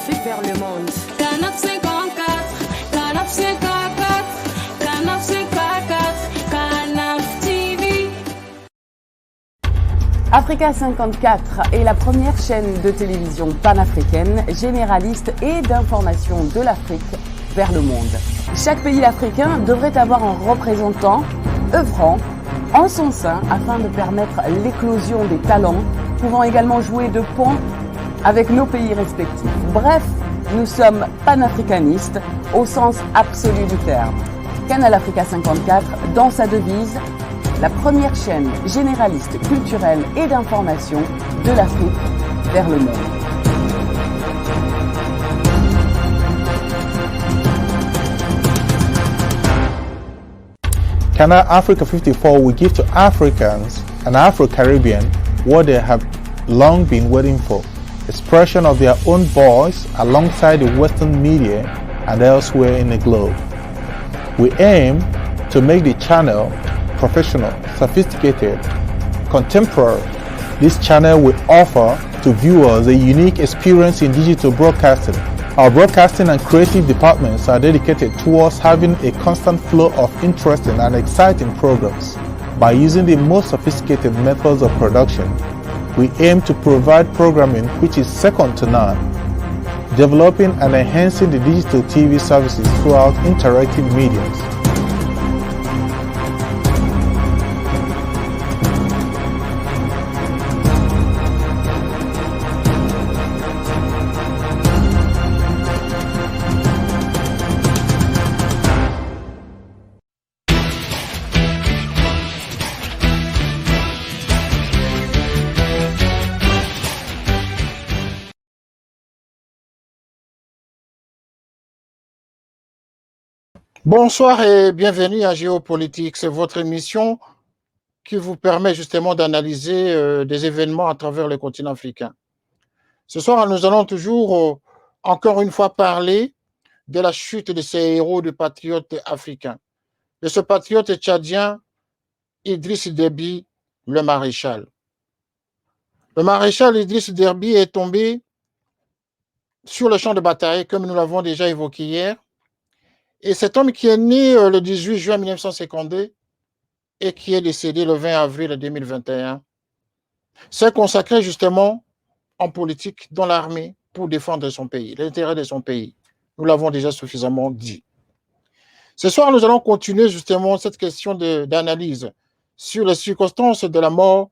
l'Afrique vers le monde. Canap 54, Canap 54, Canap 54, Canap TV. Africa 54 est la première chaîne de télévision panafricaine, généraliste et d'information de l'Afrique vers le monde. Chaque pays africain devrait avoir un représentant œuvrant en son sein afin de permettre l'éclosion des talents, pouvant également jouer de pont avec nos pays respectifs. Bref, nous sommes panafricanistes au sens absolu du terme. Canal Africa 54, dans sa devise, la première chaîne généraliste, culturelle et d'information de l'Afrique vers le monde. Canal Africa 54 will give to Africans and Afro-Caribbean what they have long been waiting for, expression of their own voice alongside the Western media and elsewhere in the globe. We aim to make the channel professional, sophisticated, contemporary. This channel will offer to viewers a unique experience in digital broadcasting. Our broadcasting and creative departments are dedicated towards having a constant flow of interesting and exciting programs. By using the most sophisticated methods of production, we aim to provide programming which is second to none, developing and enhancing the digital TV services throughout interactive mediums. Bonsoir et bienvenue à Géopolitique. C'est votre émission qui vous permet justement d'analyser des événements à travers le continent africain. Ce soir, nous allons toujours, encore une fois, parler de la chute de ces héros de patriotes africains, de ce patriote tchadien Idriss Déby, le maréchal. Le maréchal Idriss Déby est tombé sur le champ de bataille, comme nous l'avons déjà évoqué hier. Et cet homme qui est né le 18 juin 1952 et qui est décédé le 20 avril 2021 s'est consacré justement en politique dans l'armée pour défendre son pays, l'intérêt de son pays. Nous l'avons déjà suffisamment dit. Ce soir, nous allons continuer justement cette question d'analyse sur les circonstances de la mort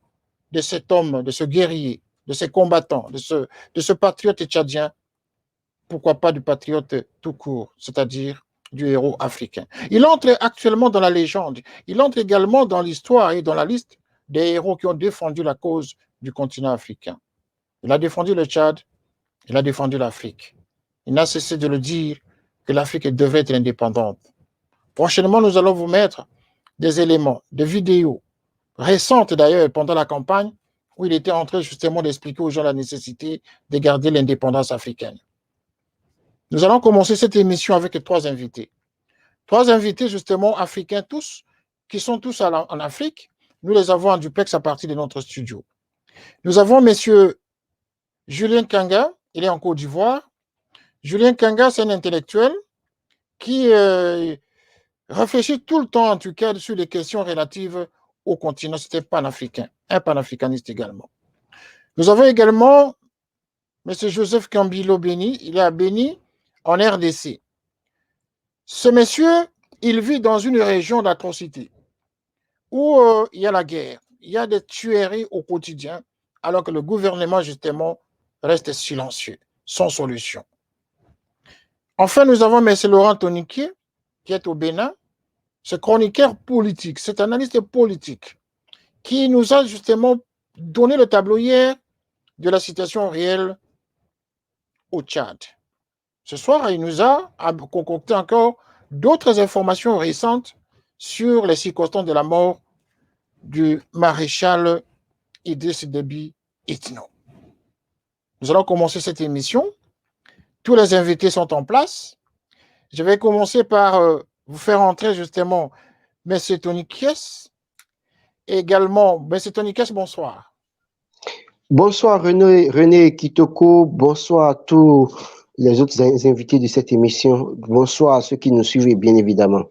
de cet homme, de ce guerrier, de ce combattant, de ce patriote tchadien, pourquoi pas du patriote tout court, c'est-à-dire du héros africain. Il entre actuellement dans la légende. Il entre également dans l'histoire et dans la liste des héros qui ont défendu la cause du continent africain. Il a défendu le Tchad, il a défendu l'Afrique. Il n'a cessé de le dire que l'Afrique devait être indépendante. Prochainement, nous allons vous mettre des éléments, des vidéos récentes d'ailleurs pendant la campagne où il était en train justement d'expliquer aux gens la nécessité de garder l'indépendance africaine. Nous allons commencer cette émission avec trois invités. Trois invités justement africains tous, qui sont tous en Afrique. Nous les avons en duplex à partir de notre studio. Nous avons monsieur Julien Kanga, il est en Côte d'Ivoire. Julien Kanga, c'est un intellectuel qui réfléchit tout le temps, en tout cas, sur les questions relatives au continent. C'était panafricain, un panafricaniste également. Nous avons également monsieur Joseph Kambilo Beni, il est à Beni, en RDC. Ce monsieur, il vit dans une région d'atrocité où il y a la guerre, il y a des tueries au quotidien, alors que le gouvernement, justement, reste silencieux, sans solution. Enfin, nous avons M. Laurent Toniquier, qui est au Bénin, ce chroniqueur politique, cet analyste politique, qui nous a justement donné le tableau hier de la situation réelle au Tchad. Ce soir, il nous a concocté encore d'autres informations récentes sur les circonstances de la mort du maréchal Idriss Déby Itno. Nous allons commencer cette émission. Tous les invités sont en place. Je vais commencer par vous faire entrer justement M. Tony Kies. Également, M. Tony Kies, bonsoir. Bonsoir René Kitoko, bonsoir à tous les autres invités de cette émission. Bonsoir à ceux qui nous suivent, bien évidemment.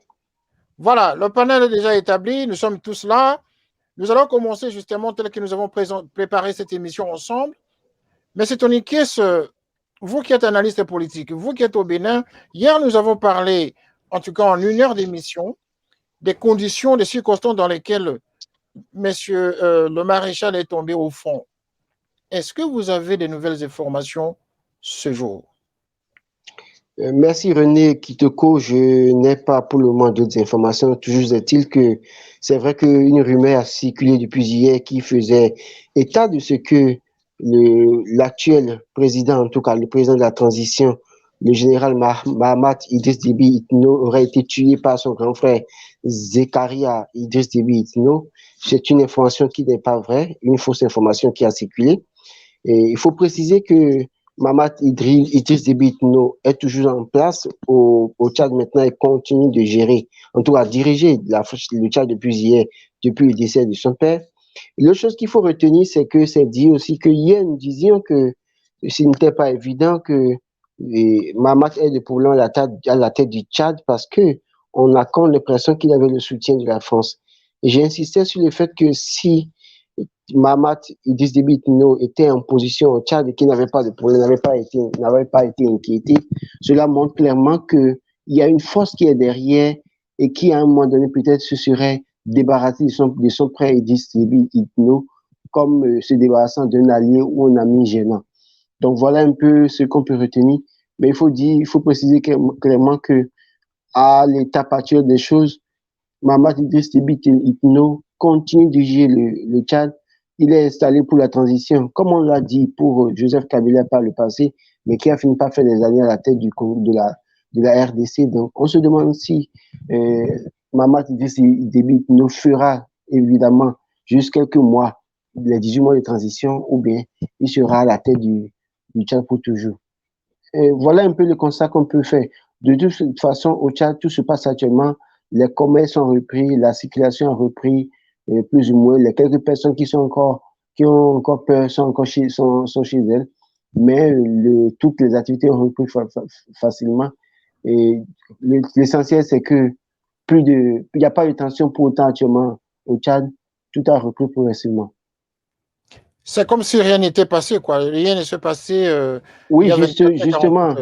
Voilà, le panel est déjà établi, nous sommes tous là. Nous allons commencer justement tel que nous avons préparé cette émission ensemble. Mais c'est Tony Kies, vous qui êtes analyste politique, vous qui êtes au Bénin, hier nous avons parlé, en tout cas en 1 heure d'émission, des conditions, des circonstances dans lesquelles monsieur le maréchal est tombé au fond. Est-ce que vous avez des nouvelles informations ce jour? Merci René Kitoko, je n'ai pas pour le moment d'autres informations. Toujours est-il que c'est vrai qu'une rumeur a circulé depuis hier qui faisait état de ce que l'actuel président, en tout cas le président de la transition, le général Mahamat Idriss Déby Itno, aurait été tué par son grand frère Zekaria Idriss Déby Itno. C'est une information qui n'est pas vraie, une fausse information qui a circulé. Et il faut préciser que Mahamat Idriss Déby Itno est toujours en place au Tchad maintenant et continue de gérer, en tout cas diriger le Tchad depuis hier, depuis le décès de son père. L'autre chose qu'il faut retenir, c'est que c'est dit aussi que hier nous disions que ce n'était pas évident que Mahamat ait le problème à la tête du Tchad parce que on a comme l'impression qu'il avait le soutien de la France. Et j'ai insisté sur le fait que si Mahamat Idriss Déby Itno était en position au Tchad et qu'il n'avait pas de problème, n'avait pas été inquiété, cela montre clairement qu'il y a une force qui est derrière et qui, à un moment donné, peut-être se serait débarrassé de son frère Idriss Déby Itno comme se débarrassant d'un allié ou un ami gênant. Donc voilà un peu ce qu'on peut retenir. Mais il faut préciser clairement que à l'étape actuelle des choses, Mahamat Idriss Déby Itno continue de gérer le Tchad. Il est installé pour la transition, comme on l'a dit pour Joseph Kabila par le passé, mais qui a fini par faire des années à la tête de la RDC. Donc, on se demande si Mahamat Idriss Déby Itno fera évidemment juste quelques mois, les 18 mois de transition, ou bien il sera à la tête du Tchad pour toujours. Et voilà un peu le constat qu'on peut faire. De toute façon, au Tchad, tout se passe actuellement. Les commerces ont repris, la circulation a repris, plus ou moins. Les quelques personnes qui ont encore peur sont chez elles. Mais toutes les activités ont repris facilement. Et l'essentiel, c'est que il n'y a pas de tension pour autant actuellement au Tchad. Tout a repris progressivement. C'est comme si rien n'était passé, quoi. Rien ne se passait. Oui, justement.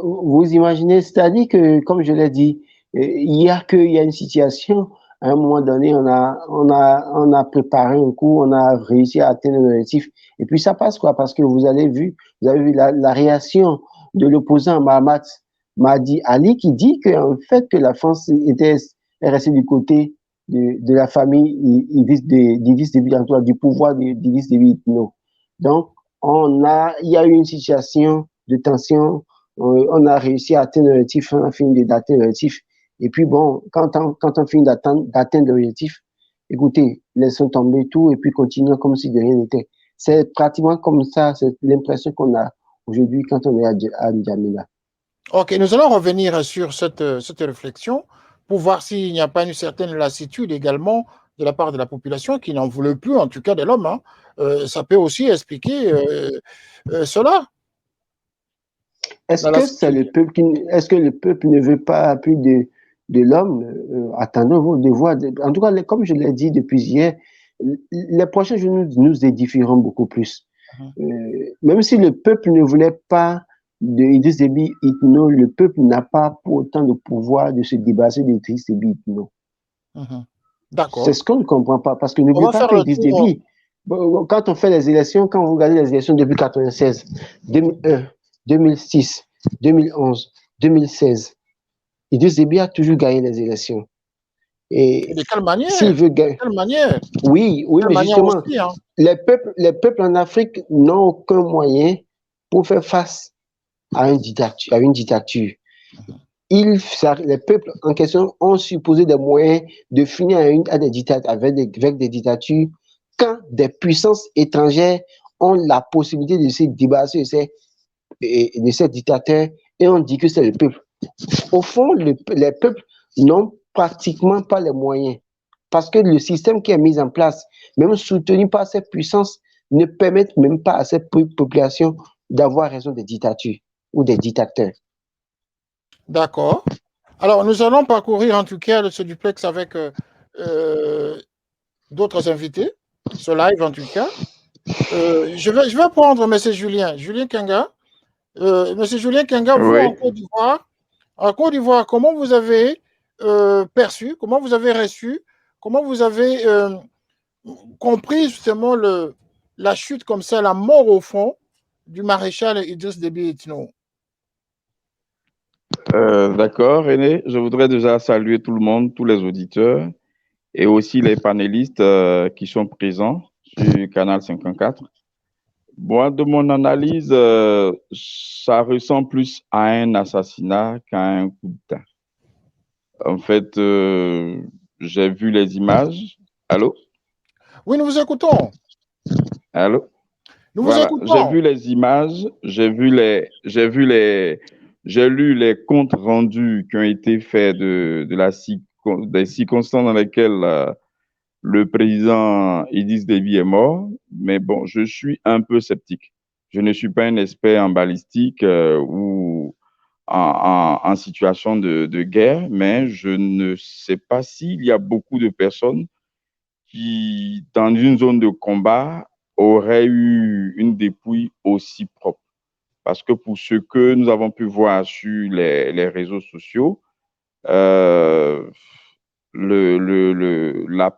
Vous imaginez, c'est-à-dire que, comme je l'ai dit, il y a une situation, à un moment donné, on a préparé un coup, on a réussi à atteindre l'objectif, et puis ça passe, quoi, parce que vous avez vu la réaction de l'opposant Mahamat Mahdi Ali qui dit qu'en fait, que la France est restée du côté de la famille Idriss Déby, du pouvoir d'Idriss Déby Itno. Donc, il y a eu une situation de tension, on a réussi à atteindre l'objectif, on a fini d'atteindre l'objectif. Et puis bon, quand on finit d'atteindre l'objectif, écoutez, laissons tomber tout et puis continuons comme si de rien n'était. C'est pratiquement comme ça, c'est l'impression qu'on a aujourd'hui quand on est à N'Djamena. Ok, nous allons revenir sur cette réflexion pour voir s'il n'y a pas une certaine lassitude également de la part de la population qui n'en voulait plus, en tout cas de l'homme. Hein. Ça peut aussi expliquer cela. Est-ce que le peuple ne veut pas plus de l'homme? Attendons de voir. En tout cas, comme je l'ai dit depuis hier, les prochains jours nous édifieront beaucoup plus. Même si le peuple ne voulait pas de Idriss Déby Itno, le peuple n'a pas pour autant de pouvoir de se débarrasser d'Idriss Déby Itno. D'accord. C'est ce qu'on ne comprend pas. Parce que n'oubliez pas que Idriss Déby, quand on fait les élections, quand vous regardez les élections depuis 1996, 2001, 2006, 2011, 2016, Idriss Déby a toujours gagné les élections. Et de quelle manière? Quelle manière? Oui, mais justement, aussi, hein. les peuples en Afrique n'ont aucun moyen pour faire face à une dictature. Les peuples en question ont supposé des moyens de finir avec des dictatures quand des puissances étrangères ont la possibilité de se débarrasser de ces dictateurs et on dit que c'est le peuple. Au fond, les peuples n'ont pratiquement pas les moyens parce que le système qui est mis en place, même soutenu par ces puissances, ne permettent même pas à cette population d'avoir raison des dictatures. ou des dictateurs. D'accord. Alors, nous allons parcourir en tout cas ce duplex avec d'autres invités, ce live en tout cas. Je vais prendre M. Julien Kanga. M. Julien Kanga, vous Oui. en Côte d'Ivoire, comment vous avez perçu, comment vous avez reçu, comment vous avez compris justement la chute comme ça, la mort au fond du maréchal Idriss Déby Itno? D'accord, René. Je voudrais déjà saluer tout le monde, tous les auditeurs et aussi les panélistes qui sont présents sur Canal 54. Moi, de mon analyse, ça ressemble plus à un assassinat qu'à un coup d'État. En fait, j'ai vu les images. Allô? Oui, nous vous écoutons. Allô? Nous vous Voilà, écoutons. j'ai vu les images, j'ai lu les comptes rendus qui ont été faits des circonstances dans lesquelles le président Idriss Déby est mort. Mais bon, je suis un peu sceptique. Je ne suis pas un expert en balistique ou en situation de guerre, mais je ne sais pas s'il y a beaucoup de personnes qui, dans une zone de combat, auraient eu une dépouille aussi propre. Parce que pour ce que nous avons pu voir sur les réseaux sociaux, la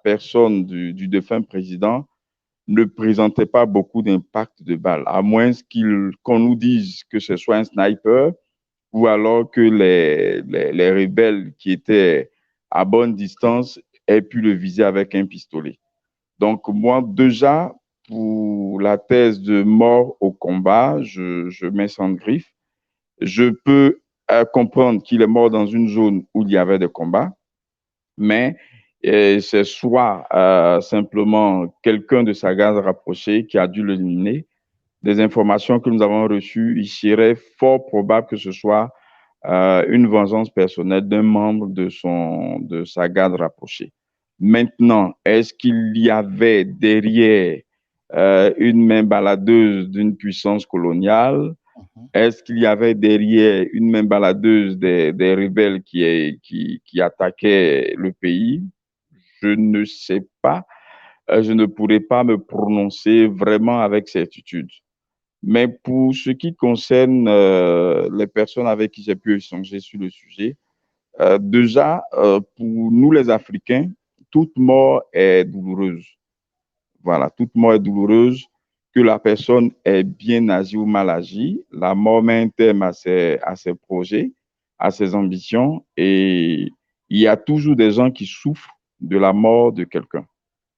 personne du défunt président ne présentait pas beaucoup d'impact de balles, à moins qu'on nous dise que ce soit un sniper ou alors que les rebelles qui étaient à bonne distance aient pu le viser avec un pistolet. Donc, moi, déjà, pour la thèse de mort au combat, je mets sans griffe. Je peux comprendre qu'il est mort dans une zone où il y avait des combats, mais c'est soit simplement quelqu'un de sa garde rapprochée qui a dû l'éliminer. Des informations que nous avons reçues, il serait fort probable que ce soit une vengeance personnelle d'un membre de sa garde rapprochée. Maintenant, est-ce qu'il y avait derrière une main baladeuse d'une puissance coloniale? Est-ce qu'il y avait derrière une main baladeuse des rebelles qui attaquaient le pays? Je ne sais pas. Je ne pourrais pas me prononcer vraiment avec certitude. Mais pour ce qui concerne les personnes avec qui j'ai pu échanger sur le sujet, déjà, pour nous les Africains, toute mort est douloureuse. Voilà, toute mort est douloureuse, que la personne est bien agie ou mal agie. La mort met un terme à ses projets, à ses ambitions, et il y a toujours des gens qui souffrent de la mort de quelqu'un.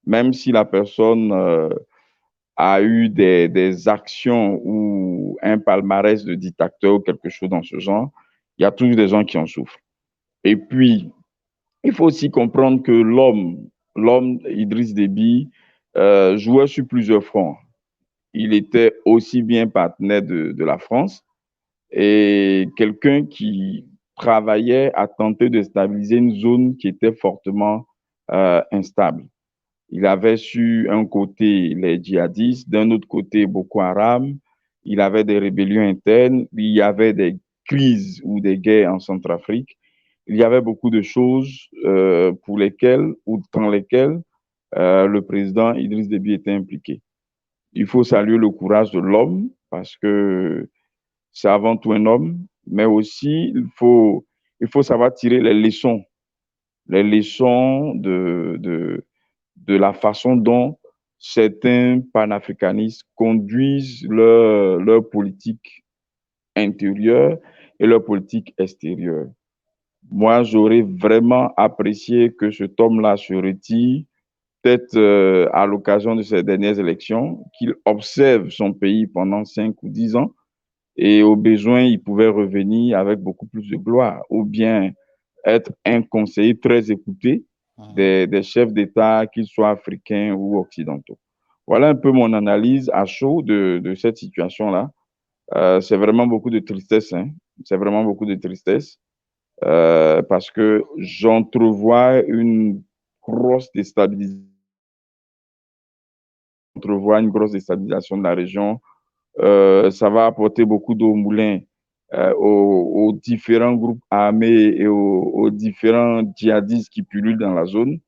Même si la personne a eu des actions ou un palmarès de dictateur ou quelque chose dans ce genre, il y a toujours des gens qui en souffrent. Et puis, il faut aussi comprendre que l'homme Idriss Déby, jouait sur plusieurs fronts. Il était aussi bien partenaire de la France et quelqu'un qui travaillait à tenter de stabiliser une zone qui était fortement instable. Il avait sur un côté les djihadistes, d'un autre côté Boko Haram, il avait des rébellions internes, il y avait des crises ou des guerres en Centrafrique. Il y avait beaucoup de choses pour lesquelles ou dans lesquelles le président Idriss Déby était impliqué. Il faut saluer le courage de l'homme parce que c'est avant tout un homme, mais aussi il faut savoir tirer les leçons de la façon dont certains panafricanistes conduisent leur politique intérieure et leur politique extérieure. Moi, j'aurais vraiment apprécié que cet homme-là se retire, peut-être à l'occasion de ces dernières élections, qu'il observe son pays pendant 5 ou 10 ans et au besoin, il pouvait revenir avec beaucoup plus de gloire ou bien être un conseiller très écouté des chefs d'État, qu'ils soient africains ou occidentaux. Voilà un peu mon analyse à chaud de cette situation-là. C'est vraiment beaucoup de tristesse, hein. C'est vraiment beaucoup de tristesse parce que j'entrevois une grosse déstabilisation de la région. Ça va apporter beaucoup d'eau au moulin aux différents groupes armés et aux différents djihadistes qui pullulent dans la zone.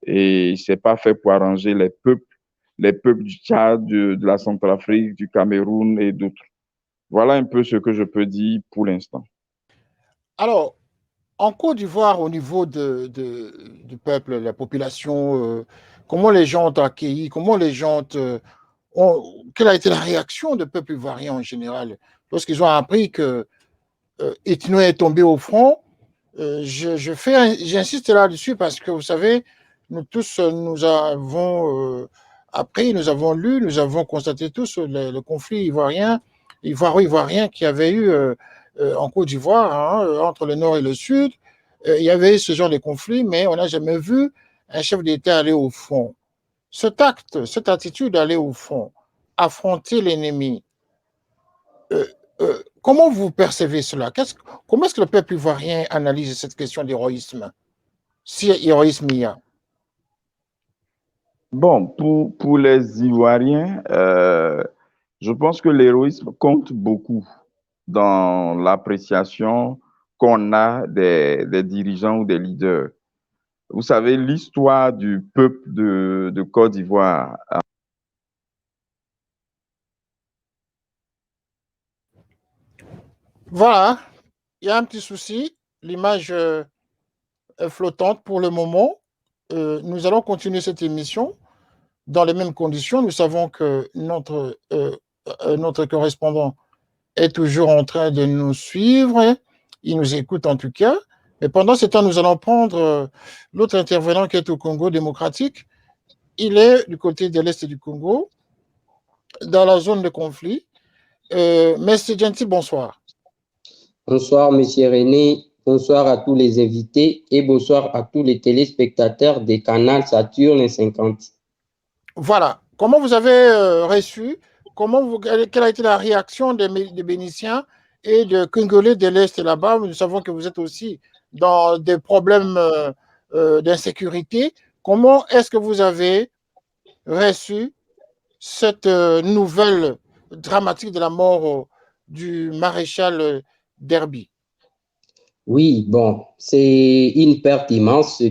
Et c'est pas fait pour arranger les peuples du Tchad, de la Centrafrique, du Cameroun et d'autres. Voilà un peu ce que je peux dire pour l'instant. Alors, en Côte d'Ivoire, au niveau du peuple, la population, comment les gens ont accueilli, comment les gens quelle a été la réaction du peuple ivoirien en général lorsqu'ils ont appris que Ethno est tombé au front? J'insiste là-dessus parce que vous savez, nous tous, nous avons appris, nous avons lu, nous avons constaté tous le conflit ivoirien qu'il y avait eu en Côte d'Ivoire, hein, entre le Nord et le Sud. Il y avait eu ce genre de conflit, mais on n'a jamais vu un chef d'État aller au front. Cet acte, cette attitude d'aller au front, affronter l'ennemi, comment vous percevez cela? Comment est-ce que le peuple ivoirien analyse cette question d'héroïsme? Si héroïsme il y a. Bon, pour les Ivoiriens, je pense que l'héroïsme compte beaucoup dans l'appréciation qu'on a des dirigeants ou des leaders. Vous savez, l'histoire du peuple de Côte d'Ivoire. Voilà, il y a un petit souci. L'image est flottante pour le moment. Nous allons continuer cette émission dans les mêmes conditions. Nous savons que notre correspondant est toujours en train de nous suivre. Il nous écoute en tout cas. Mais pendant ce temps, nous allons prendre l'autre intervenant qui est au Congo démocratique. Il est du côté de l'Est du Congo, dans la zone de conflit. Monsieur Gentil, bonsoir. Bonsoir, Monsieur René. Bonsoir à tous les invités et bonsoir à tous les téléspectateurs des canals Saturne 50. Voilà. Comment vous avez reçu, quelle a été la réaction des Bénitiens et de Congolais de l'Est là-bas? Nous savons que vous êtes aussi dans des problèmes d'insécurité. Comment est-ce que vous avez reçu cette nouvelle dramatique de la mort du maréchal Derby? Oui, bon, c'est une perte immense.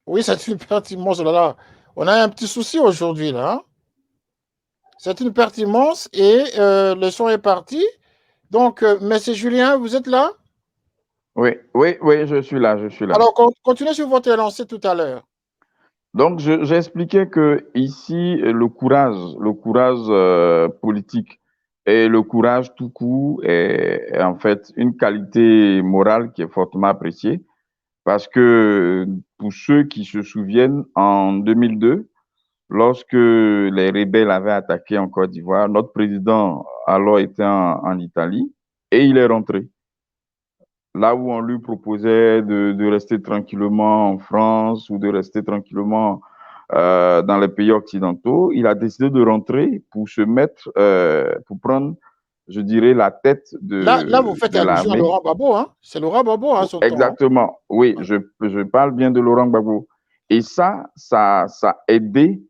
Oui, c'est une perte immense. Là, là. On a un petit souci aujourd'hui, là. Hein? C'est une perte immense et le son est parti. Donc, Monsieur Julien, vous êtes là? Oui, je suis là, je suis là. Alors, continuez sur votre lancée tout à l'heure. Donc, j'expliquais que ici, le courage politique et le courage tout court est en fait une qualité morale qui est fortement appréciée parce que pour ceux qui se souviennent, en 2002, lorsque les rebelles avaient attaqué en Côte d'Ivoire, notre président alors était en Italie et il est rentré. Là où on lui proposait de rester tranquillement en France ou de rester tranquillement dans les pays occidentaux, il a décidé de rentrer pour se mettre, pour prendre, je dirais, la tête Là vous faites de allusion à l'armée. Laurent Gbagbo, hein? C'est Laurent Gbagbo, hein, son Exactement, temps, hein? oui, je parle bien de Laurent Gbagbo. Et ça a aidé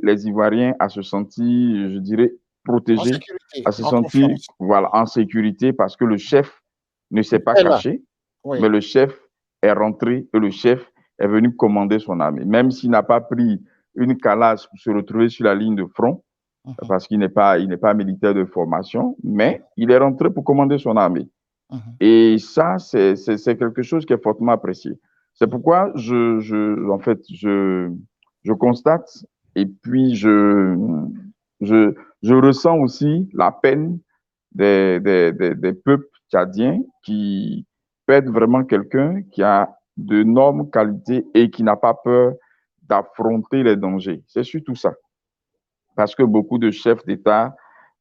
les Ivoiriens à se sentir, je dirais, protégés, En sécurité, à se en sentir, confiance. voilà, en sécurité parce que le chef ne s'est pas Elle, caché, oui. mais le chef est rentré et le chef est venu commander son armée. Même s'il n'a pas pris une calasse pour se retrouver sur la ligne de front, parce qu'il n'est pas militaire de formation, mais il est rentré pour commander son armée. Et ça, c'est quelque chose qui est fortement apprécié. C'est pourquoi en fait, je constate et puis je ressens aussi la peine des peuples tchadiens qui perdent vraiment quelqu'un qui a d'énormes qualités et qui n'a pas peur d'affronter les dangers. C'est surtout ça. Parce que beaucoup de chefs d'État,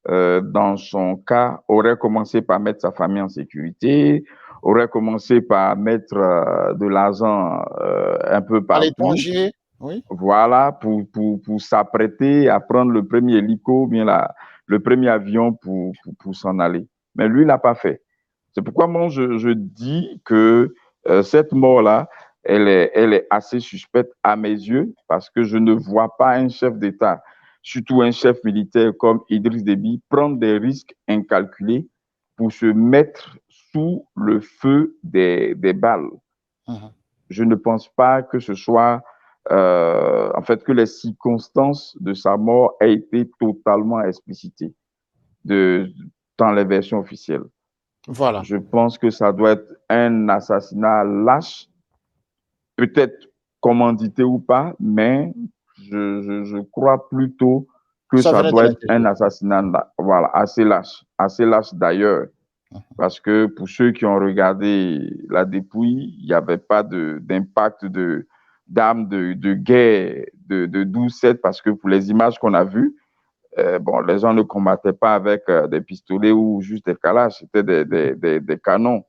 dans son cas, auraient commencé par mettre sa famille en sécurité, auraient commencé par mettre de l'argent un peu À partout. l'étranger, oui. Voilà, pour s'apprêter à prendre le premier hélico, bien le premier avion pour s'en aller. Mais lui, il l'a pas fait. C'est pourquoi moi, je dis que cette mort-là, elle est assez suspecte à mes yeux parce que je ne vois pas un chef d'État, surtout un chef militaire comme Idriss Déby, prendre des risques incalculés pour se mettre sous le feu des balles. Je ne pense pas que ce soit, en fait, que les circonstances de sa mort aient été totalement explicitées dans les versions officielles. Voilà. Je pense que ça doit être un assassinat lâche, peut-être commandité ou pas, mais je crois plutôt que ça doit être un assassinat, voilà, assez lâche d'ailleurs. Parce que pour ceux qui ont regardé la dépouille, il n'y avait pas d'impact d'armes de guerre de 12-7, parce que pour les images qu'on a vues, bon, les gens ne combattaient pas avec des pistolets ou juste des calages, c'était des canons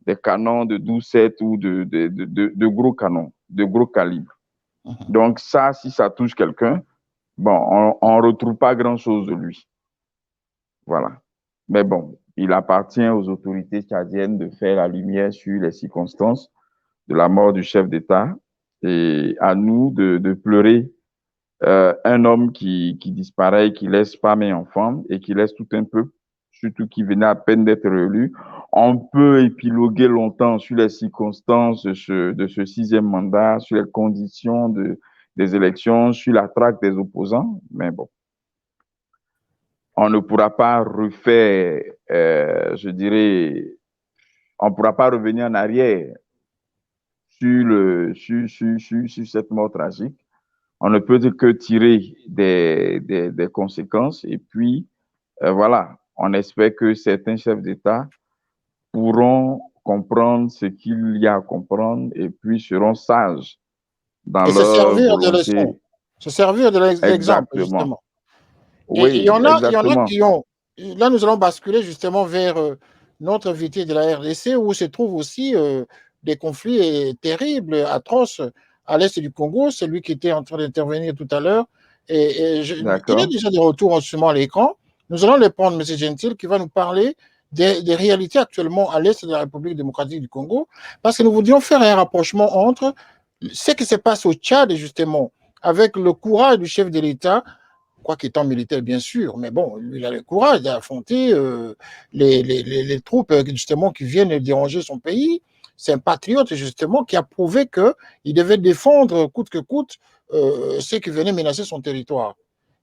de 12-7 ou de gros canons, de gros calibres. Donc ça, si ça touche quelqu'un, bon, on ne retrouve pas grand-chose de lui. Voilà. Mais bon, il appartient aux autorités tchadiennes de faire la lumière sur les circonstances de la mort du chef d'État et à nous de pleurer un homme qui disparaît, qui laisse femme et enfants et qui laisse tout un peuple, surtout qui venait à peine d'être élu. On peut épiloguer longtemps sur les circonstances de ce 6e mandat, sur les conditions des élections, sur la traque des opposants, mais bon. On ne pourra pas refaire, je dirais, on ne pourra pas revenir en arrière sur cette mort tragique. On ne peut que tirer des conséquences et puis, voilà, on espère que certains chefs d'État pourront comprendre ce qu'il y a à comprendre et puis seront sages dans leur volonté. Se servir de l'exemple, justement. Oui, et il y en a qui ont... Là, nous allons basculer justement vers notre invité de la RDC où se trouvent aussi des conflits terribles, atroces à l'est du Congo, celui qui était en train d'intervenir tout à l'heure. Il est déjà de retour en ce moment à l'écran. Nous allons le prendre, M. Gentil, qui va nous parler des réalités actuellement à l'est de la République démocratique du Congo, parce que nous voulions faire un rapprochement entre ce qui se passe au Tchad, justement, avec le courage du chef de l'État, quoique étant militaire, bien sûr, mais bon, il a le courage d'affronter les troupes, justement, qui viennent déranger son pays. C'est un patriote, justement, qui a prouvé qu'il devait défendre, coûte que coûte, ceux qui venaient menacer son territoire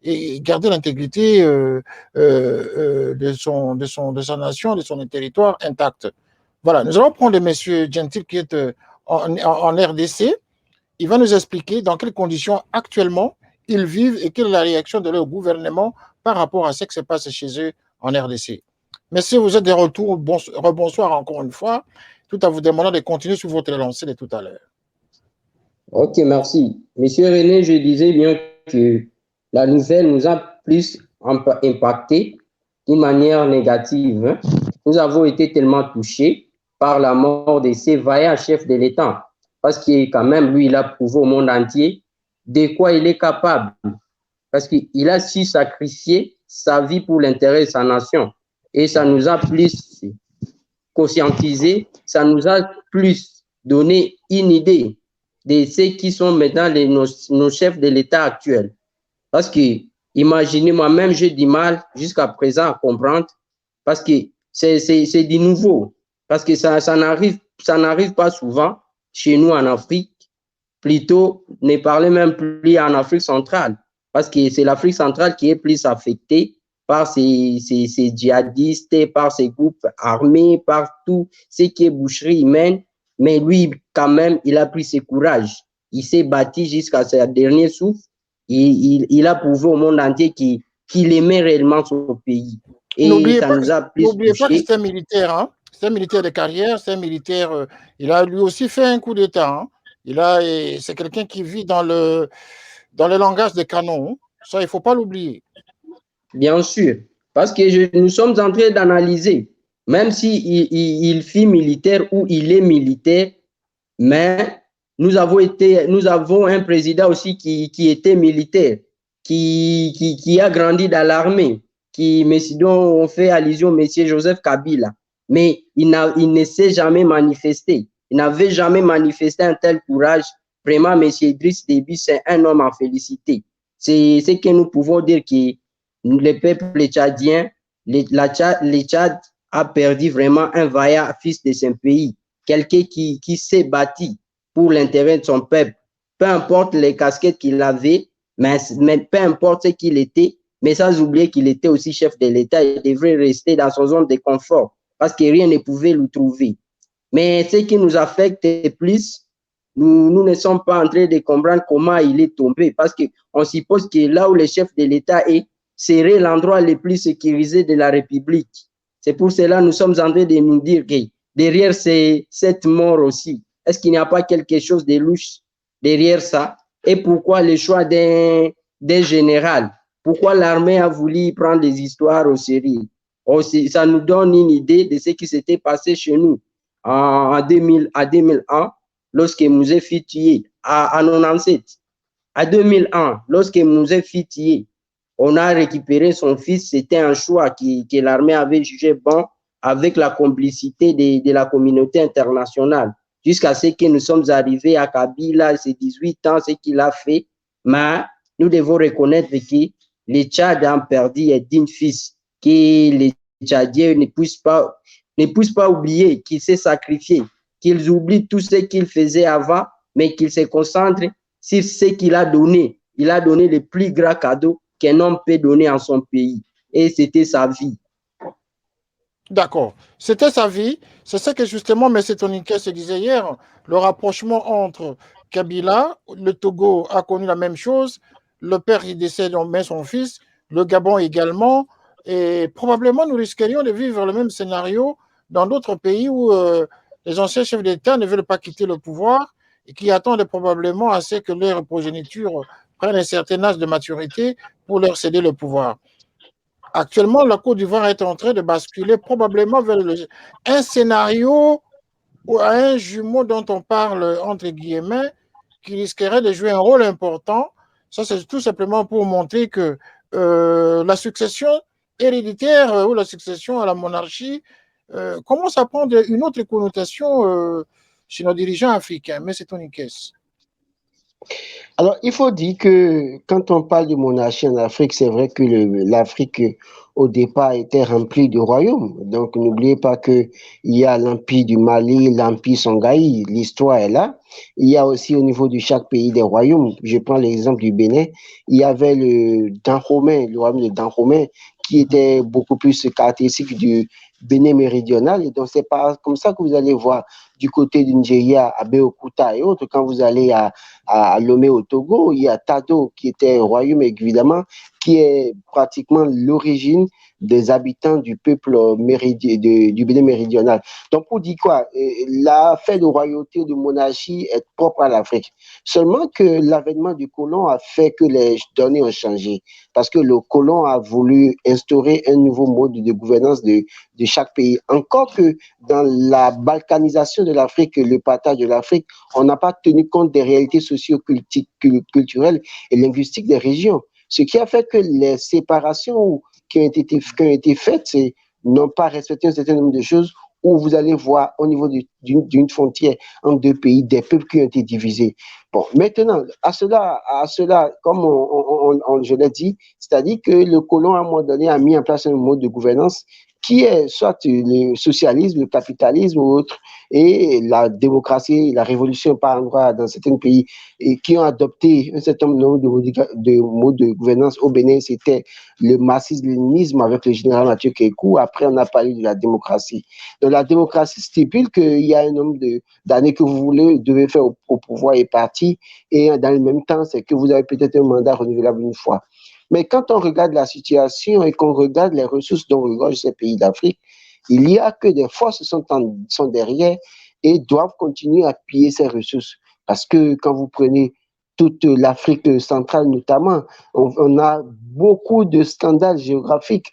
et garder l'intégrité de sa nation, de son territoire intact. Voilà, nous allons prendre M. Gentil, qui est en RDC. Il va nous expliquer dans quelles conditions actuellement ils vivent et quelle est la réaction de leur gouvernement par rapport à ce qui se passe chez eux en RDC. Merci, vous êtes de retour. Rebonsoir encore une fois, tout en vous demandant de continuer sur votre lancée de tout à l'heure. Ok, merci. Monsieur René, je disais bien que la nouvelle nous a plus impacté d'une manière négative. Hein. Nous avons été tellement touchés par la mort de ces vaillants chefs de l'État, parce que quand même, lui, il a prouvé au monde entier de quoi il est capable, parce qu'il a su sacrifier sa vie pour l'intérêt de sa nation. Et ça nous a plus conscientisé, ça nous a plus donné une idée de ceux qui sont maintenant nos chefs de l'État actuels. Parce que, imaginez, moi-même, j'ai du mal jusqu'à présent à comprendre, parce que c'est du nouveau, parce que ça n'arrive pas souvent chez nous en Afrique, plutôt ne parlez même plus en Afrique centrale, parce que c'est l'Afrique centrale qui est plus affectée par ces djihadistes, par ces groupes armés, par tout ce qui est boucherie humaine. Mais lui, quand même, il a pris ses courages. Il s'est battu jusqu'à sa dernière souffle. Il a prouvé au monde entier qu'il aimait réellement son pays. Et n'oubliez ça pas, nous a plus n'oubliez pas que touché. c'est un militaire, hein? C'est un militaire de carrière, c'est un militaire. Il a lui aussi fait un coup d'État. Hein? C'est quelqu'un qui vit dans le langage des canons. Hein? Ça, il ne faut pas l'oublier. Bien sûr, parce que nous sommes en train d'analyser, même si il fut militaire ou il est militaire, mais nous avons un président aussi qui était militaire, qui a grandi dans l'armée, dont on fait allusion, M. Joseph Kabila, mais il ne s'est jamais manifesté. Il n'avait jamais manifesté un tel courage. Vraiment, M. Idriss Déby, c'est un homme à féliciter. C'est ce que nous pouvons dire que le peuple tchadien, le Tchad a perdu vraiment un vaillant fils de son pays, quelqu'un qui s'est bâti pour l'intérêt de son peuple. Peu importe les casquettes qu'il avait, mais peu importe ce qu'il était, mais sans oublier qu'il était aussi chef de l'État, il devrait rester dans son zone de confort parce que rien ne pouvait le trouver. Mais ce qui nous affecte plus, nous ne sommes pas en train de comprendre comment il est tombé parce qu'on suppose que là où le chef de l'État est, serait l'endroit le plus sécurisé de la République. C'est pour cela que nous sommes en train de nous dire que derrière cette mort aussi, est-ce qu'il n'y a pas quelque chose de louche derrière ça? Et pourquoi le choix d'un général? Pourquoi l'armée a voulu prendre des histoires au sérieux? Ça nous donne une idée de ce qui s'était passé chez nous en 2001, lorsque Mouzé fut tué, à 97. À 2001, lorsque Mouzé fut tué, on a récupéré son fils. C'était un choix que l'armée avait jugé bon avec la complicité de la communauté internationale. Jusqu'à ce que nous sommes arrivés à Kabila, ses 18 ans, ce qu'il a fait. Mais nous devons reconnaître que les Tchad ont perdu un digne fils, que les Tchadiens ne puissent pas oublier qu'il s'est sacrifié, qu'ils oublient tout ce qu'il faisait avant, mais qu'ils se concentrent sur ce qu'il a donné. Il a donné le plus grand cadeau qu'un homme peut donner à son pays. Et c'était sa vie. D'accord. C'était sa vie. C'est ça que justement M. Toniquet se disait hier. Le rapprochement entre Kabila, le Togo a connu la même chose. Le père, il décède, on met son fils. Le Gabon également. Et probablement, nous risquerions de vivre le même scénario dans d'autres pays où les anciens chefs d'État ne veulent pas quitter le pouvoir et qui attendent probablement à ce que leur progéniture prenne un certain âge de maturité pour leur céder le pouvoir. Actuellement, la Côte d'Ivoire est en train de basculer probablement vers un scénario ou un jumeau dont on parle entre guillemets qui risquerait de jouer un rôle important. Ça, c'est tout simplement pour montrer que la succession héréditaire ou la succession à la monarchie commence à prendre une autre connotation chez nos dirigeants africains. Mais c'est ton caisse. Alors, il faut dire que quand on parle de monarchie en Afrique, c'est vrai que l'Afrique, au départ, était remplie de royaumes. Donc, n'oubliez pas qu'il y a l'Empire du Mali, l'Empire Songhai, l'histoire est là. Il y a aussi au niveau de chaque pays des royaumes. Je prends l'exemple du Bénin. Il y avait le Dahomey, le royaume de Dahomey, qui était beaucoup plus caractéristique du Bénin méridional. Et donc, c'est pas comme ça que vous allez voir du côté du Nigeria, à Beokuta et autres. Quand vous allez à Lomé au Togo, il y a Tado, qui était un royaume, évidemment, qui est pratiquement l'origine des habitants du peuple du Bénin méridional. Donc, pour dire quoi, l'affaire de royauté ou de monarchie est propre à l'Afrique. Seulement que l'avènement du colon a fait que les données ont changé. Parce que le colon a voulu instaurer un nouveau mode de gouvernance de chaque pays. Encore que dans la balkanisation de l'Afrique, le partage de l'Afrique, on n'a pas tenu compte des réalités socio-culturelles et linguistiques des régions. Ce qui a fait que les séparations qui ont été faites n'ont pas respecté un certain nombre de choses où vous allez voir au niveau d'une frontière entre deux pays, des peuples qui ont été divisés. Bon, maintenant, à cela, comme je l'ai dit, c'est-à-dire que le colon, à un moment donné, a mis en place un mode de gouvernance qui est soit le socialisme, le capitalisme ou autre, et la démocratie, la révolution par endroits dans certains pays, et qui ont adopté un certain nombre de modes de gouvernance. Au Bénin, c'était le marxisme-léninisme avec le général Mathieu Kékou. Après, on a parlé de la démocratie. Donc, la démocratie stipule qu'il y a un nombre d'années que vous devez faire au pouvoir et parti, et dans le même temps, c'est que vous avez peut-être un mandat renouvelable une fois. Mais quand on regarde la situation et qu'on regarde les ressources dont regorgent ces pays d'Afrique, il y a que des forces sont derrière et doivent continuer à piller ces ressources. Parce que quand vous prenez toute l'Afrique centrale notamment, on a beaucoup de scandales géographiques.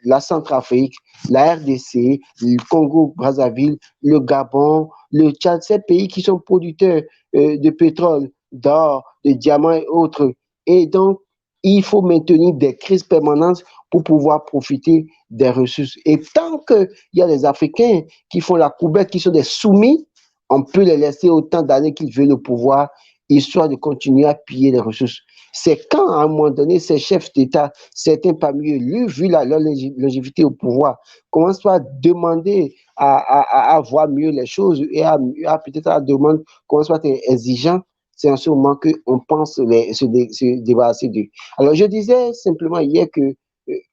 La Centrafrique, la RDC, le Congo-Brazzaville, le Gabon, le Tchad, ces pays qui sont producteurs de pétrole, d'or, de diamants et autres. Et donc, il faut maintenir des crises permanentes pour pouvoir profiter des ressources. Et tant qu'il y a des Africains qui font la coubette, qui sont des soumis, on peut les laisser autant d'années qu'ils veulent au pouvoir, histoire de continuer à piller les ressources. C'est quand, à un moment donné, ces chefs d'État, certains parmi eux, vu leur longévité au pouvoir, commencent à demander à voir mieux les choses et à peut-être à demander, commencent à être exigeants, c'est en ce moment qu'on pense se débarrasser d'eux. Alors, je disais simplement hier que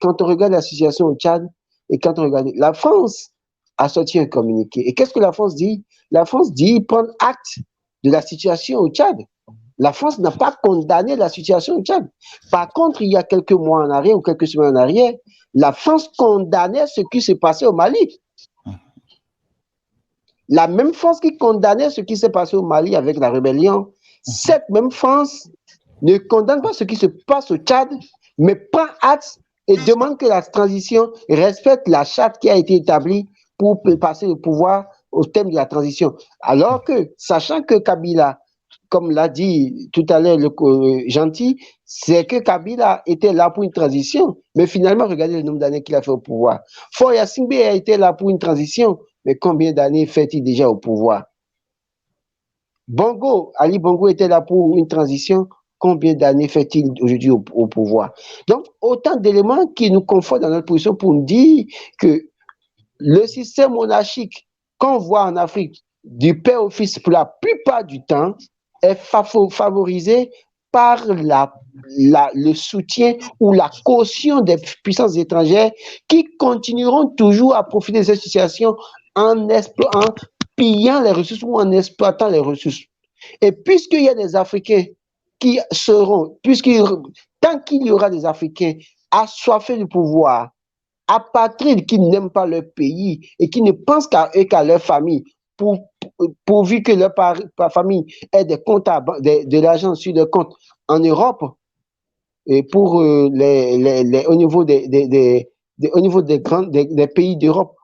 quand on regarde la situation au Tchad et quand on regarde la France, a sorti un communiqué. Et qu'est-ce que la France dit? La France dit prendre acte de la situation au Tchad. La France n'a pas condamné la situation au Tchad. Par contre, il y a quelques mois en arrière ou quelques semaines en arrière, la France condamnait ce qui s'est passé au Mali. La même France qui condamnait ce qui s'est passé au Mali avec la rébellion, cette même France ne condamne pas ce qui se passe au Tchad, mais prend acte et demande que la transition respecte la charte qui a été établie pour passer le pouvoir au thème de la transition. Alors que, sachant que Kabila, comme l'a dit tout à l'heure le Gentil, c'est que Kabila était là pour une transition, mais finalement, regardez le nombre d'années qu'il a fait au pouvoir. Faure Gnassingbé a été là pour une transition, mais combien d'années fait-il déjà au pouvoir? Bongo, Ali Bongo était là pour une transition, combien d'années fait-il aujourd'hui au pouvoir? Donc, autant d'éléments qui nous confortent dans notre position pour nous dire que le système monarchique qu'on voit en Afrique, du père au fils pour la plupart du temps, est favorisé par le soutien ou la caution des puissances étrangères qui continueront toujours à profiter de cette situation en pillant les ressources ou en exploitant les ressources. Et puisqu'il y a des Africains qui seront, tant qu'il y aura des Africains assoiffés du pouvoir, apatrides qui n'aiment pas leur pays et qui ne pensent qu'à eux, qu'à leur famille, pourvu que leur famille ait des comptes de l'argent sur des comptes en Europe, et pour au niveau des pays d'Europe,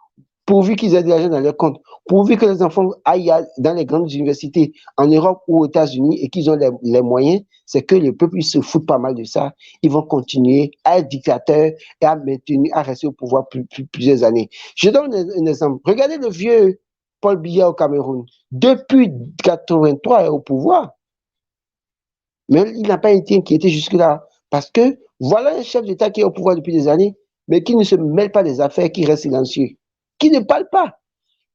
pourvu qu'ils aient de l'argent dans leurs comptes, pourvu que les enfants aillent dans les grandes universités en Europe ou aux États-Unis et qu'ils ont les moyens, c'est que le peuple se fout pas mal de ça. Ils vont continuer à être dictateurs et à rester au pouvoir plusieurs années. Je donne un exemple. Regardez le vieux Paul Biya au Cameroun. Depuis 1983, il est au pouvoir. Mais il n'a pas été inquiété jusque-là. Parce que voilà un chef d'État qui est au pouvoir depuis des années, mais qui ne se mêle pas des affaires, qui reste silencieux, qui ne parle pas.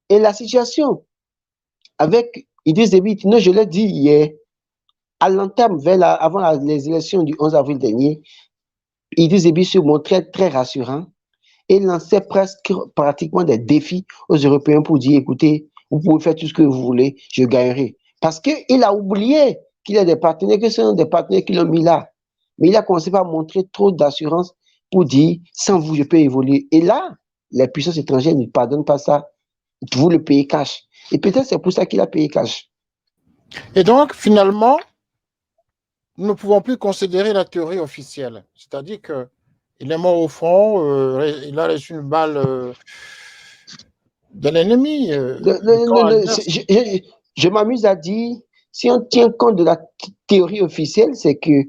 Et la situation avec Idriss Déby Itno, je l'ai dit hier, à l'entame, avant les élections du 11 avril dernier, Idriss Déby se montrait très rassurant et lançait pratiquement des défis aux Européens pour dire, écoutez, vous pouvez faire tout ce que vous voulez, je gagnerai. Parce qu'il a oublié qu'il y a des partenaires, que ce sont des partenaires qui l'ont mis là. Mais il a commencé par montrer trop d'assurance pour dire, sans vous, je peux évoluer. Et là, les puissances étrangères ne pardonnent pas ça. Vous le payez cash. Et peut-être c'est pour ça qu'il a payé cash. Et donc, finalement, nous ne pouvons plus considérer la théorie officielle. C'est-à-dire qu'il est mort au front, il a reçu une balle de l'ennemi. Je m'amuse à dire, si on tient compte de la théorie officielle, c'est que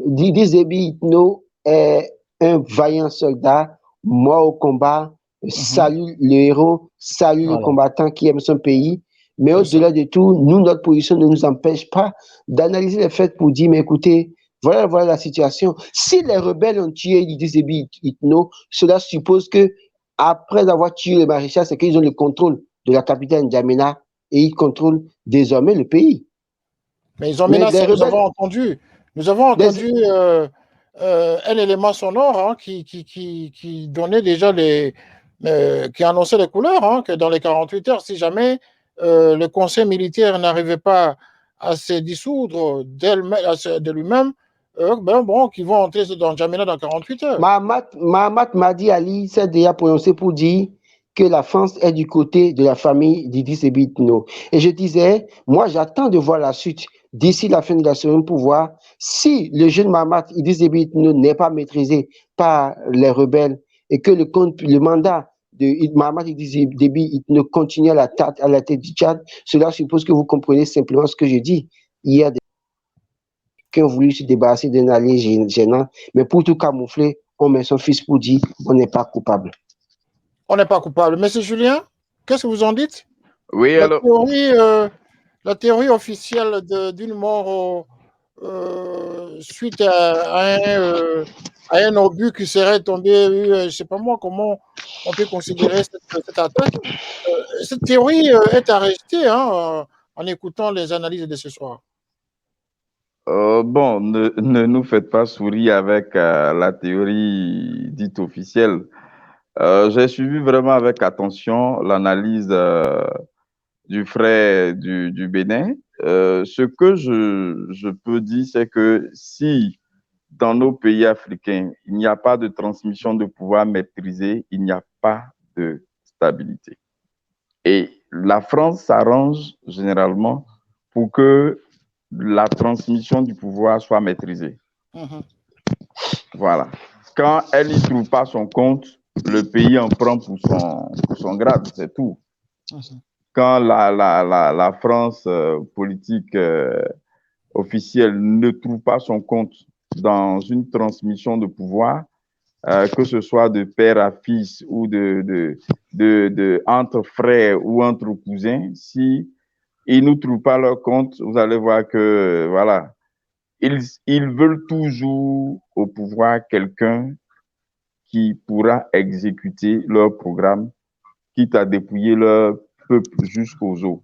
Idriss Déby Itno est un vaillant soldat, mort au combat, salue le héros, salue le combattant qui aime son pays. Mais au-delà de tout, nous, notre position ne nous empêche pas d'analyser les faits pour dire, mais écoutez, voilà la situation. Si les rebelles ont tué Idriss Déby Itno, cela suppose que après avoir tué le maréchal, c'est qu'ils ont le contrôle de la capitale N'Djamena et ils contrôlent désormais le pays. Mais ils ont menacé, nous avons entendu un élément sonore hein, qui donnait déjà qui annonçait les couleurs, hein, que dans les 48 heures, si jamais le conseil militaire n'arrivait pas à se dissoudre de lui-même, qu'ils vont entrer dans N'Djamena dans 48 heures. Mahamat Madi Ali s'est déjà prononcé pour dire que la France est du côté de la famille d'Idriss Déby Itno. Et je disais, moi j'attends de voir la suite d'ici la fin de la semaine pour voir si le jeune Mahamat Idriss Déby Itno n'est pas maîtrisé par les rebelles et que le mandat de Mahamat Idriss Déby Itno continue à la tête du Tchad. Cela suppose que vous comprenez simplement ce que je dis. Il y a des qui ont voulu se débarrasser d'un allié gênant, mais pour tout camoufler, on met son fils pour dire on n'est pas coupable. On n'est pas coupable. Monsieur Julien, qu'est-ce que vous en dites? Oui, la alors. théorie la théorie officielle d'une mort suite à un obus qui serait tombé, je ne sais pas moi comment on peut considérer cette attaque. Cette théorie est à rester en écoutant les analyses de ce soir. Bon, ne nous faites pas sourire avec la théorie dite officielle. J'ai suivi vraiment avec attention l'analyse du frère du Bénin. Ce que je peux dire, c'est que si dans nos pays africains, il n'y a pas de transmission de pouvoir maîtrisée, il n'y a pas de stabilité. Et la France s'arrange généralement pour que la transmission du pouvoir soit maîtrisée. Voilà. Quand elle n'y trouve pas son compte, le pays en prend pour son grade, c'est tout. Quand la France politique officielle ne trouve pas son compte dans une transmission de pouvoir, que ce soit de père à fils ou entre frères ou entre cousins, si ils ne trouvent pas leur compte, vous allez voir que, voilà, ils veulent toujours au pouvoir quelqu'un qui pourra exécuter leur programme, quitte à dépouiller leur peuple jusqu'aux os.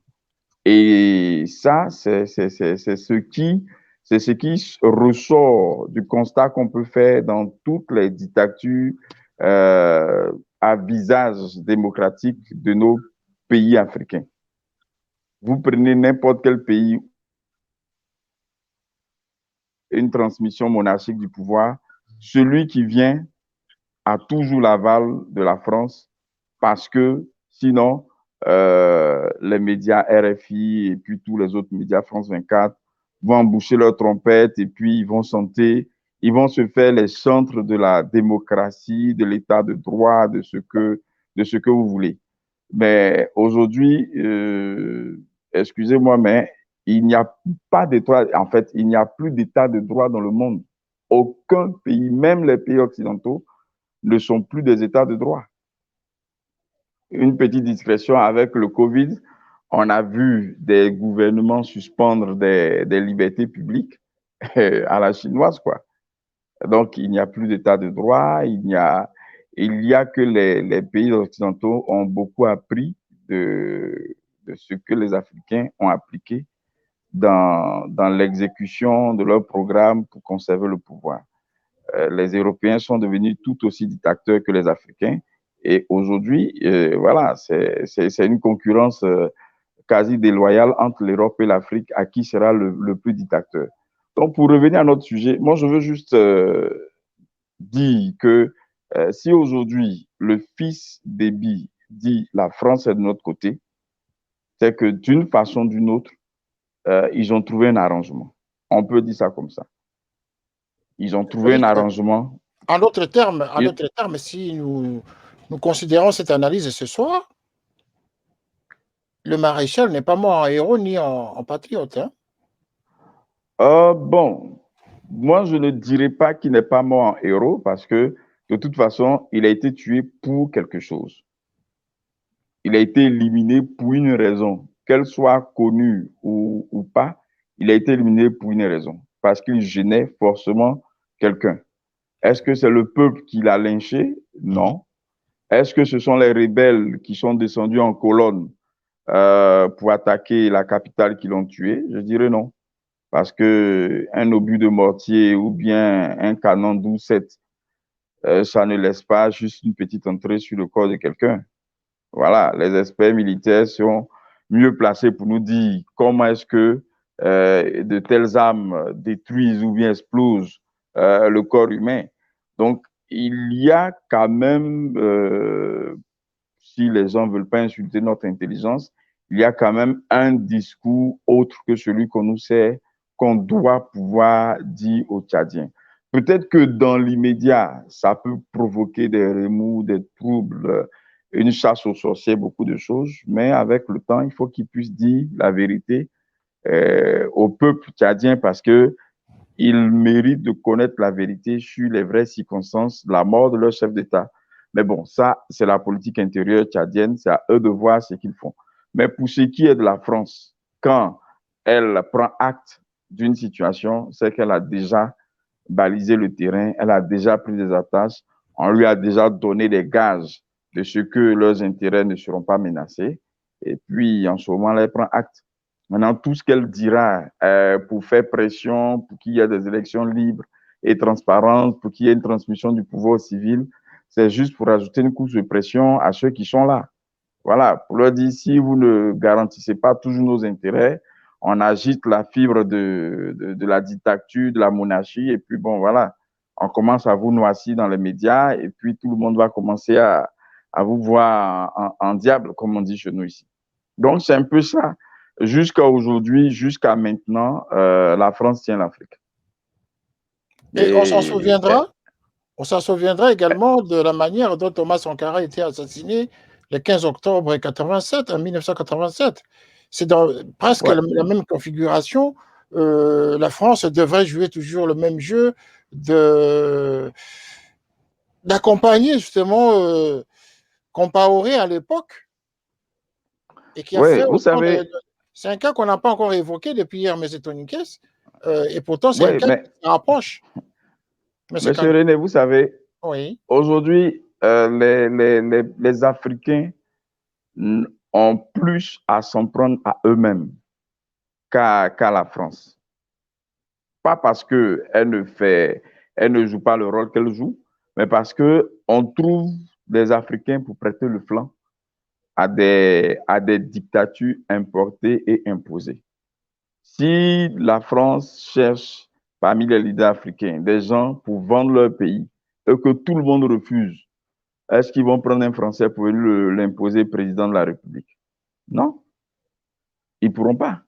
Et ça, c'est ce qui ressort du constat qu'on peut faire dans toutes les dictatures à visage démocratique de nos pays africains. Vous prenez n'importe quel pays, une transmission monarchique du pouvoir, celui qui vient a toujours l'aval de la France parce que sinon, les médias RFI et puis tous les autres médias France 24 vont emboucher leurs trompettes et puis ils vont chanter, ils vont se faire les chantres de la démocratie, de l'état de droit, de ce que vous voulez. Mais aujourd'hui, excusez-moi, mais il n'y a pas d'état, en fait, il n'y a plus d'état de droit dans le monde. Aucun pays, même les pays occidentaux, ne sont plus des états de droit. Une petite discrétion avec le Covid, on a vu des gouvernements suspendre des libertés publiques à la chinoise, quoi. Donc, il n'y a plus d'état de droit, il y a que les pays occidentaux ont beaucoup appris de ce que les Africains ont appliqué dans l'exécution de leur programme pour conserver le pouvoir. Les Européens sont devenus tout aussi dictateurs que les Africains. Et aujourd'hui, voilà, c'est une concurrence quasi déloyale entre l'Europe et l'Afrique à qui sera le plus dictateur. Donc, pour revenir à notre sujet, moi, je veux juste dire que si aujourd'hui, le fils d'Ebi dit la France est de notre côté, c'est que d'une façon ou d'une autre, ils ont trouvé un arrangement. On peut dire ça comme ça. Ils ont trouvé un arrangement. En d'autres termes, si nous considérons cette analyse ce soir, le maréchal n'est pas mort en héros ni en patriote. Hein? Bon, moi, je ne dirais pas qu'il n'est pas mort en héros parce que, de toute façon, il a été tué pour quelque chose. Il a été éliminé pour une raison, qu'elle soit connue ou pas, il a été éliminé pour une raison, parce qu'il gênait forcément quelqu'un. Est-ce que c'est le peuple qui l'a lynché? Non. Est-ce que ce sont les rebelles qui sont descendus en colonne pour attaquer la capitale qui l'ont tué? Je dirais non. Parce qu'un obus de mortier ou bien un canon 12-7, ça ne laisse pas juste une petite entrée sur le corps de quelqu'un. Voilà, les experts militaires sont mieux placés pour nous dire comment est-ce que de telles armes détruisent ou bien explosent le corps humain. Donc, il y a quand même, si les gens ne veulent pas insulter notre intelligence, il y a quand même un discours autre que celui qu'on nous sait, qu'on doit pouvoir dire aux Tchadiens. Peut-être que dans l'immédiat, ça peut provoquer des remous, des troubles, une chasse aux sorciers, beaucoup de choses, mais avec le temps, il faut qu'ils puissent dire la vérité au peuple tchadien parce que ils méritent de connaître la vérité sur les vraies circonstances de la mort de leur chef d'État. Mais bon, ça, c'est la politique intérieure tchadienne, c'est à eux de voir ce qu'ils font. Mais pour ce qui est de la France, quand elle prend acte d'une situation, c'est qu'elle a déjà balisé le terrain, elle a déjà pris des attaches, on lui a déjà donné des gages de ce que leurs intérêts ne seront pas menacés. Et puis, en ce moment, elle prend acte. Maintenant, tout ce qu'elle dira pour faire pression, pour qu'il y ait des élections libres et transparentes, pour qu'il y ait une transmission du pouvoir civil, c'est juste pour ajouter une couche de pression à ceux qui sont là. Voilà, pour leur dire, si vous ne garantissez pas toujours nos intérêts, on agite la fibre de la dictature, de la monarchie, et puis bon, voilà, on commence à vous noircir dans les médias, et puis tout le monde va commencer à vous voir en diable, comme on dit chez nous ici. Donc, c'est un peu ça. Jusqu'à aujourd'hui, jusqu'à maintenant, la France tient l'Afrique. Et on s'en souviendra? On s'en souviendra également de la manière dont Thomas Sankara a été assassiné le 15 octobre 1987. C'est dans presque la même configuration. La France devrait jouer toujours le même jeu d'accompagner justement Compaoré à l'époque. Et qui a fait vous savez, c'est un cas qu'on n'a pas encore évoqué depuis hier, M. Tonikes. Et pourtant, c'est un cas qui se rapproche. Monsieur René, vous savez, oui. Aujourd'hui, les Africains ont plus à s'en prendre à eux-mêmes qu'à la France. Pas parce qu'elle ne joue pas le rôle qu'elle joue, mais parce qu'on trouve des Africains pour prêter le flanc à des dictatures importées et imposées. Si la France cherche parmi les leaders africains des gens pour vendre leur pays et que tout le monde refuse, est-ce qu'ils vont prendre un Français pour l'imposer président de la République? Non, ils ne pourront pas.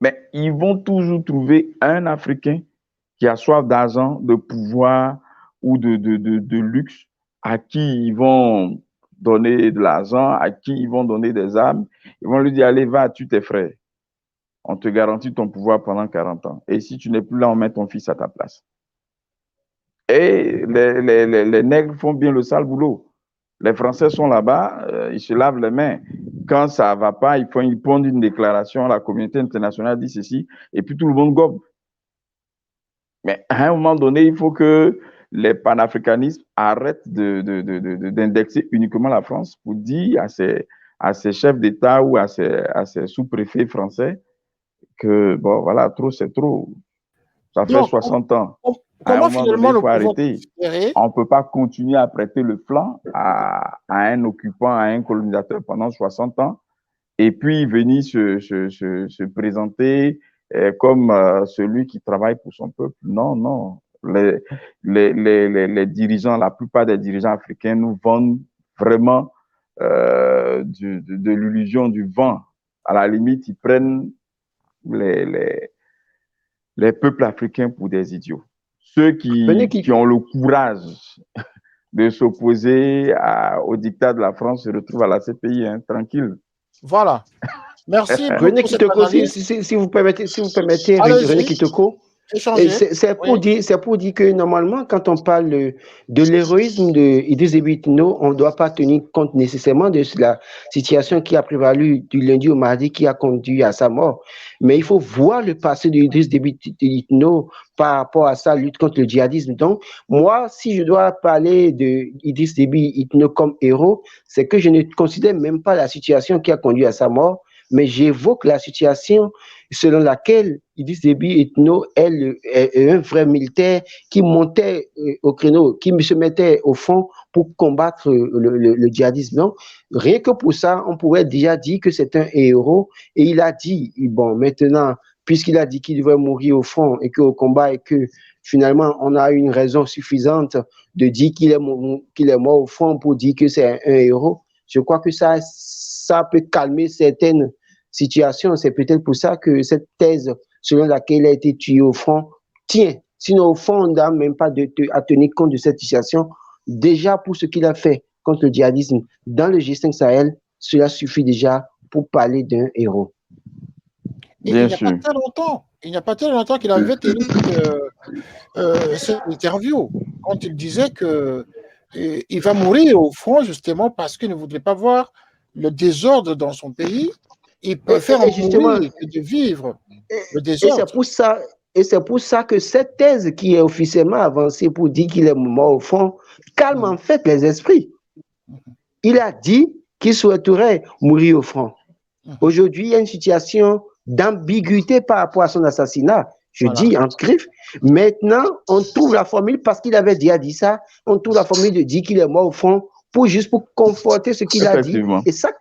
Mais ils vont toujours trouver un Africain qui a soif d'argent, de pouvoir ou de luxe, à qui ils vont donner de l'argent, à qui ils vont donner des armes. Ils vont lui dire, allez, va, tue tes frères. On te garantit ton pouvoir pendant 40 ans. Et si tu n'es plus là, on met ton fils à ta place. Et les nègres font bien le sale boulot. Les Français sont là-bas, ils se lavent les mains. Quand ça ne va pas, ils pondent une déclaration, la communauté internationale dit ceci, et puis tout le monde gobe. Mais à un moment donné, il faut que les panafricanistes arrêtent d'indexer uniquement la France pour dire à ces chefs d'État ou à ces sous-préfets français que, bon, voilà, trop, c'est trop. Ça fait 60 ans. Comment finalement il faut arrêter. On ne peut pas continuer à prêter le flanc à un occupant, à un colonisateur pendant 60 ans et puis venir se présenter comme celui qui travaille pour son peuple. Non, non. Les dirigeants, la plupart des dirigeants africains nous vendent vraiment de l'illusion du vent. À la limite, ils prennent les peuples africains pour des idiots. Ceux qui ont le courage de s'opposer au dictat de la France se retrouvent à la CPI, hein, tranquille. Voilà. Merci. René Kitoko, si vous permettez, René Kitoko, c'est pour dire que normalement, quand on parle de l'héroïsme d'Idriss Déby Itno, on ne doit pas tenir compte nécessairement de la situation qui a prévalu du lundi au mardi qui a conduit à sa mort. Mais il faut voir le passé d'Idriss Déby Itno par rapport à sa lutte contre le djihadisme. Donc, moi, si je dois parler d'Idriss Déby Itno comme héros, c'est que je ne considère même pas la situation qui a conduit à sa mort, mais j'évoque la situation selon laquelle Idriss Déby Itno est un vrai militaire qui montait au créneau, qui se mettait au fond pour combattre le djihadisme. Donc, rien que pour ça, on pourrait déjà dire que c'est un héros. Et il a dit, bon, maintenant, puisqu'il a dit qu'il devait mourir au front et qu'au combat et que finalement, on a une raison suffisante de dire qu'il est mort au front pour dire que c'est un héros, je crois que ça peut calmer certaines situation. C'est peut-être pour ça que cette thèse selon laquelle il a été tué au front tient. Sinon, au fond, on n'a même pas à tenir compte de cette situation. Déjà, pour ce qu'il a fait contre le djihadisme dans le G5 Sahel, cela suffit déjà pour parler d'un héros. Bien sûr. Il n'y a pas très longtemps qu'il avait tenu cette interview quand il disait qu'il va mourir au front justement parce qu'il ne voudrait pas voir le désordre dans son pays Ils préfèrent justement, mourir que de vivre le et désordre. c'est pour ça que cette thèse qui est officiellement avancée pour dire qu'il est mort au fond calme en fait les esprits. Il a dit qu'il souhaiterait mourir au front. Aujourd'hui, il y a une situation d'ambiguïté par rapport à son assassinat. Je dis en griffe. Maintenant, on trouve la formule, parce qu'il avait déjà dit ça, on trouve la formule de dire qu'il est mort au front pour conforter ce qu'il a dit. Et ça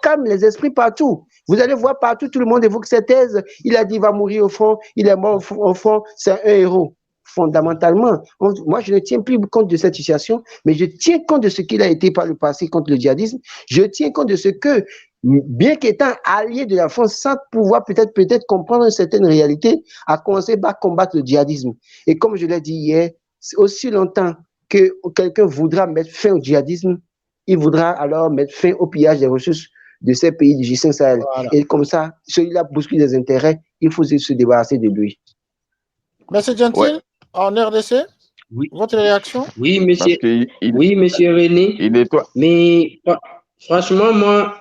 calme les esprits partout. Vous allez voir partout, tout le monde évoque cette thèse. Il a dit qu'il va mourir au front, il est mort au front, c'est un héros. Fondamentalement, moi je ne tiens plus compte de cette situation, mais je tiens compte de ce qu'il a été par le passé contre le djihadisme. Je tiens compte de ce que, bien qu'étant allié de la France, sans pouvoir peut-être comprendre une certaine réalité, a commencé par combattre le djihadisme. Et comme je l'ai dit hier, aussi longtemps que quelqu'un voudra mettre fin au djihadisme, il voudra alors mettre fin au pillage des ressources de ces pays du G5 Sahel. Et comme ça, celui-là bouscule les intérêts, il faut se débarrasser de lui. Monsieur Gentil, en RDC, votre réaction? Oui, monsieur. Oui, monsieur René. Mais franchement, moi,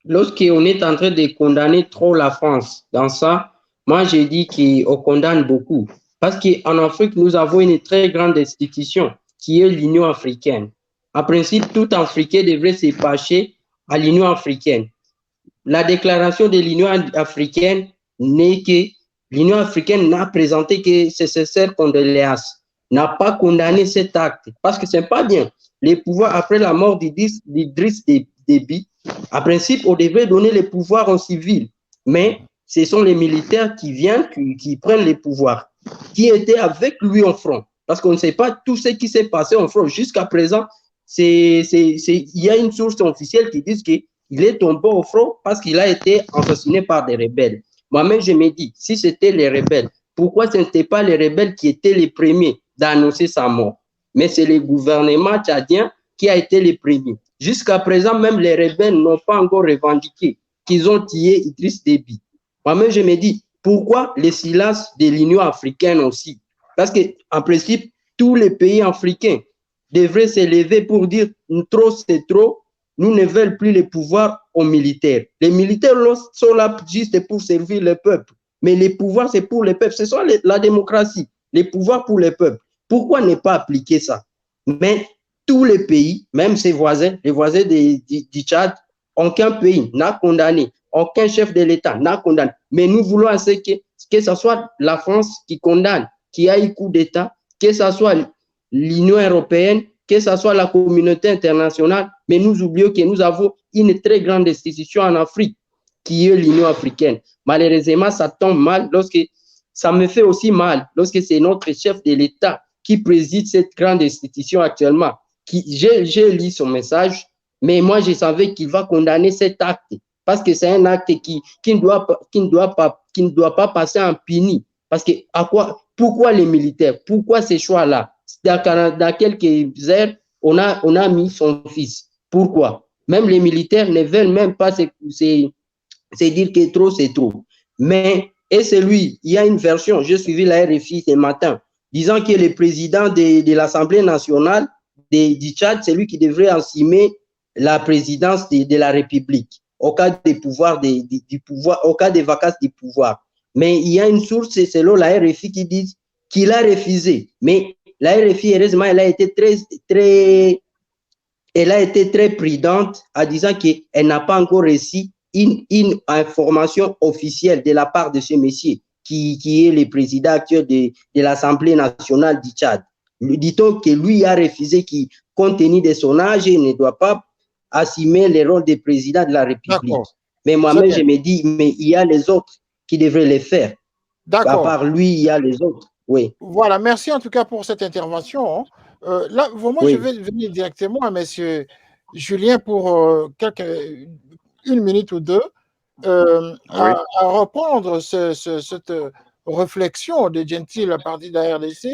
lorsqu'on est en train de condamner trop la France dans ça, moi, j'ai dit qu'on condamne beaucoup. Parce qu'en Afrique, nous avons une très grande institution qui est l'Union africaine. En principe, tout Africain devrait se pencher à l'Union africaine. La déclaration de l'Union africaine n'est que l'Union africaine n'a présenté que ses sincères condoléances, n'a pas condamné cet acte, parce que ce n'est pas bien. Les pouvoirs, après la mort d'Idriss Déby, en principe, on devrait donner les pouvoirs aux civils, mais ce sont les militaires qui viennent, qui prennent les pouvoirs, qui étaient avec lui en front, parce qu'on ne sait pas tout ce qui s'est passé en front. Jusqu'à présent, il y a une source officielle qui dit qu'il est tombé au front parce qu'il a été assassiné par des rebelles. Moi-même, je me dis, si c'était les rebelles, pourquoi ce n'était pas les rebelles qui étaient les premiers d'annoncer sa mort? Mais c'est le gouvernement tchadien qui a été les premiers. Jusqu'à présent, même les rebelles n'ont pas encore revendiqué qu'ils ont tué Idriss Déby. Moi-même, je me dis, pourquoi le silence de l'Union africaine aussi? Parce qu'en principe, tous les pays africains devraient s'élever pour dire trop, c'est trop. Nous ne veulent plus les pouvoirs aux militaires. Les militaires sont là juste pour servir le peuple. Mais les pouvoirs, c'est pour le peuple. Ce sont la démocratie. Les pouvoirs pour le peuple. Pourquoi ne pas appliquer ça? Mais tous les pays, même ses voisins, les voisins du Tchad, aucun pays n'a condamné. Aucun chef de l'État n'a condamné. Mais nous voulons que ce soit la France qui condamne, qui a eu coup d'État, que ce soit l'Union européenne, que ce soit la communauté internationale, mais nous oublions que nous avons une très grande institution en Afrique, qui est l'Union africaine. Malheureusement, ça tombe mal ça me fait aussi mal lorsque c'est notre chef de l'État qui préside cette grande institution actuellement. J'ai lu son message, mais moi, je savais qu'il va condamner cet acte, parce que c'est un acte qui ne doit pas passer en puni. Parce que pourquoi les militaires? Pourquoi ces choix-là? Dans quelques heures, on a mis son fils. Pourquoi? Même les militaires ne veulent même pas se dire que trop, c'est trop. Mais, et c'est lui, il y a une version, j'ai suivi la RFI ce matin, disant que le président de l'Assemblée nationale du Tchad, c'est lui qui devrait assumer la présidence de la République au cas des pouvoirs du pouvoir, au cas des vacances du pouvoir. Mais il y a une source, selon la RFI, qui dit qu'il a refusé. Mais la RFI, heureusement, elle a été très prudente en disant qu'elle n'a pas encore reçu une information officielle de la part de ce monsieur qui est le président actuel de l'Assemblée nationale du Tchad. Dit-on que lui a refusé, qui, compte tenu de son âge, ne doit pas assumer le rôle de président de la République. Mais moi-même, je me dis, mais il y a les autres qui devraient le faire. À part lui, il y a les autres. Oui. Voilà, merci en tout cas pour cette intervention. Là, moi, je vais venir directement à M. Julien pour une minute ou deux, à reprendre cette réflexion de Gentil à partir de la RDC,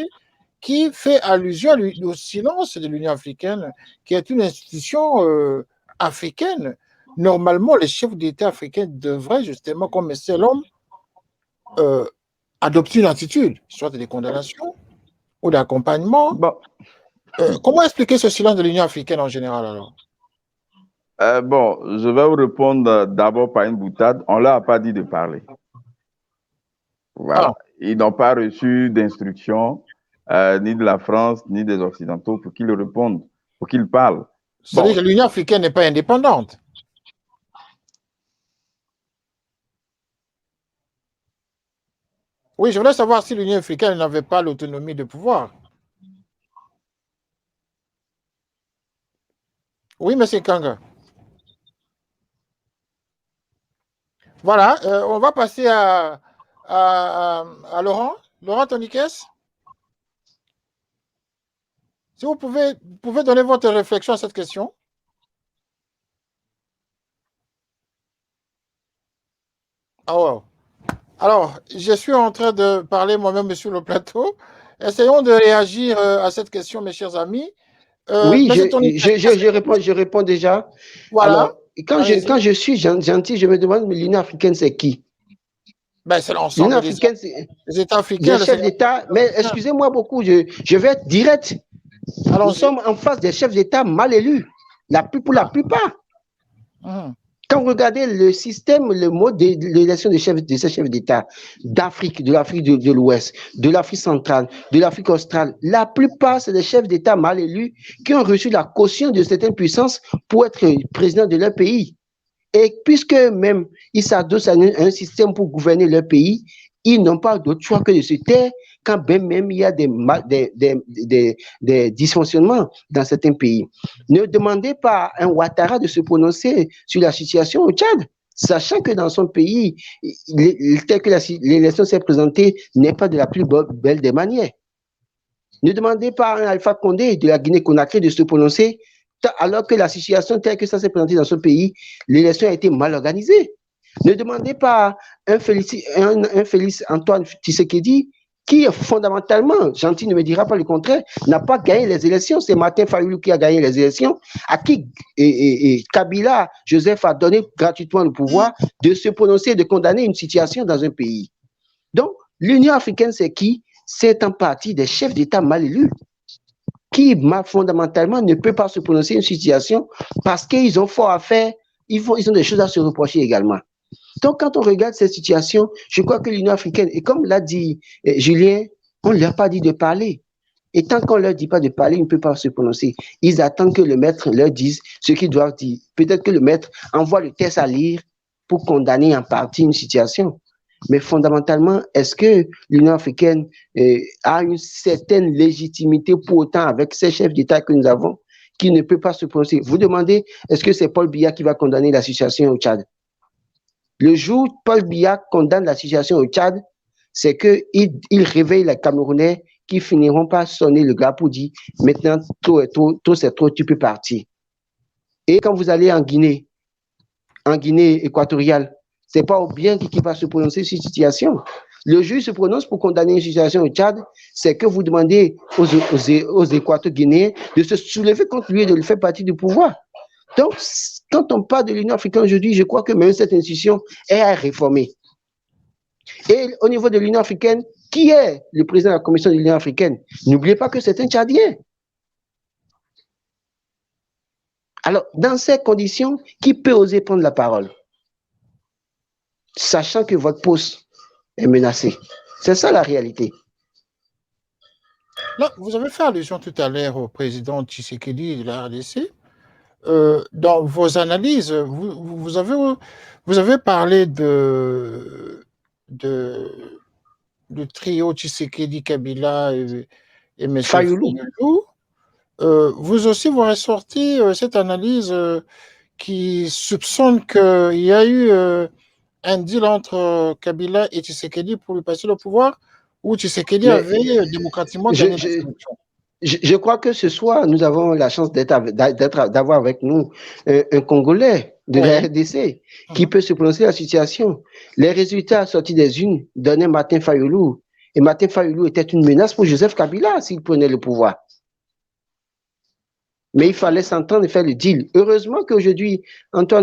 qui fait allusion au silence de l'Union africaine, qui est une institution africaine. Normalement, les chefs d'État africains devraient justement, comme seul homme, adopter une attitude, soit de condamnation ou d'accompagnement. Comment expliquer ce silence de l'Union africaine en général alors? Bon, je vais vous répondre d'abord par une boutade. On ne leur a pas dit de parler. Voilà. Ah. Ils n'ont pas reçu d'instructions ni de la France, ni des Occidentaux pour qu'ils répondent, pour qu'ils parlent. C'est-à-dire que l'Union africaine n'est pas indépendante. Oui, je voulais savoir si l'Union africaine n'avait pas l'autonomie de pouvoir. Oui, M. Kanga. Voilà, on va passer à Laurent. Laurent Toniques. Si vous pouvez donner votre réflexion à cette question. Ah wow. Alors, je suis en train de parler moi-même sur le plateau. Essayons de réagir à cette question, mes chers amis. Oui, je réponds déjà. Voilà. Alors, quand je suis gentil, je me demande, mais l'Union africaine, c'est qui? Ben, c'est l'ensemble des États africains. Des chefs d'État, mais excusez-moi beaucoup, je vais être direct. Nous sommes en face des chefs d'État mal élus, pour la plupart. Quand vous regardez le système, le mode d'élection de ces chefs d'État d'Afrique, de l'Afrique de l'Ouest, de l'Afrique centrale, de l'Afrique australe, la plupart, c'est des chefs d'État mal élus qui ont reçu la caution de certaines puissances pour être président de leur pays. Et puisque même ils s'adossent à un système pour gouverner leur pays, ils n'ont pas d'autre choix que de se taire quand même il y a des dysfonctionnements dans certains pays. Ne demandez pas à un Ouattara de se prononcer sur la situation au Tchad, sachant que dans son pays, tel que l'élection s'est présentée, n'est pas de la plus belle des manières. Ne demandez pas à un Alpha Condé de la Guinée-Conakry de se prononcer, alors que la situation telle que ça s'est présentée dans ce pays, l'élection a été mal organisée. Ne demandez pas à un Félix Antoine Tshisekedi qui fondamentalement, gentil ne me dira pas le contraire, n'a pas gagné les élections. C'est Martin Fayulu qui a gagné les élections, à qui Kabila, Joseph, a donné gratuitement le pouvoir de se prononcer, de condamner une situation dans un pays. Donc, l'Union africaine, c'est qui? C'est en partie des chefs d'État mal élus qui, fondamentalement, ne peut pas se prononcer une situation parce qu'ils ont fort à faire, ils ont des choses à se reprocher également. Donc, quand on regarde cette situation, je crois que l'Union africaine, et comme l'a dit Julien, on ne leur a pas dit de parler. Et tant qu'on ne leur dit pas de parler, ils ne peuvent pas se prononcer. Ils attendent que le maître leur dise ce qu'ils doivent dire. Peut-être que le maître envoie le texte à lire pour condamner en partie une situation. Mais fondamentalement, est-ce que l'Union africaine a une certaine légitimité pour autant avec ces chefs d'État que nous avons, qui ne peut pas se prononcer? Vous demandez, est-ce que c'est Paul Biya qui va condamner la situation au Tchad? Le jour où Paul Biya condamne la situation au Tchad, c'est qu'il réveille les Camerounais qui finiront par sonner le gars pour dire maintenant, tout c'est trop, tu peux partir. Et quand vous allez en Guinée équatoriale, c'est pas au bien qui va se prononcer sur cette situation. Le juge se prononce pour condamner une situation au Tchad, c'est que vous demandez aux Équato-Guinéens de se soulever contre lui et de le faire partie du pouvoir. Donc, quand on parle de l'Union africaine aujourd'hui, je crois que même cette institution est à réformer. Et au niveau de l'Union africaine, qui est le président de la Commission de l'Union africaine? N'oubliez pas que c'est un Tchadien. Alors, dans ces conditions, qui peut oser prendre la parole? Sachant que votre poste est menacé. C'est ça la réalité. Là, vous avez fait allusion tout à l'heure au président Tshisekedi de la RDC. Dans vos analyses, vous avez parlé de trio Tshisekedi, Kabila et M. Fayulu. Vous aussi, vous ressortez cette analyse qui soupçonne qu'il y a eu un deal entre Kabila et Tshisekedi pour lui passer le pouvoir, où Tshisekedi avait démocratiquement gagné la sélection. Je crois que ce soir, nous avons la chance d'avoir avec nous un Congolais de la RDC qui peut se prononcer la situation. Les résultats sortis des unes donnaient Martin Fayulu. Et Martin Fayulu était une menace pour Joseph Kabila s'il prenait le pouvoir. Mais il fallait s'entendre et faire le deal. Heureusement qu'aujourd'hui,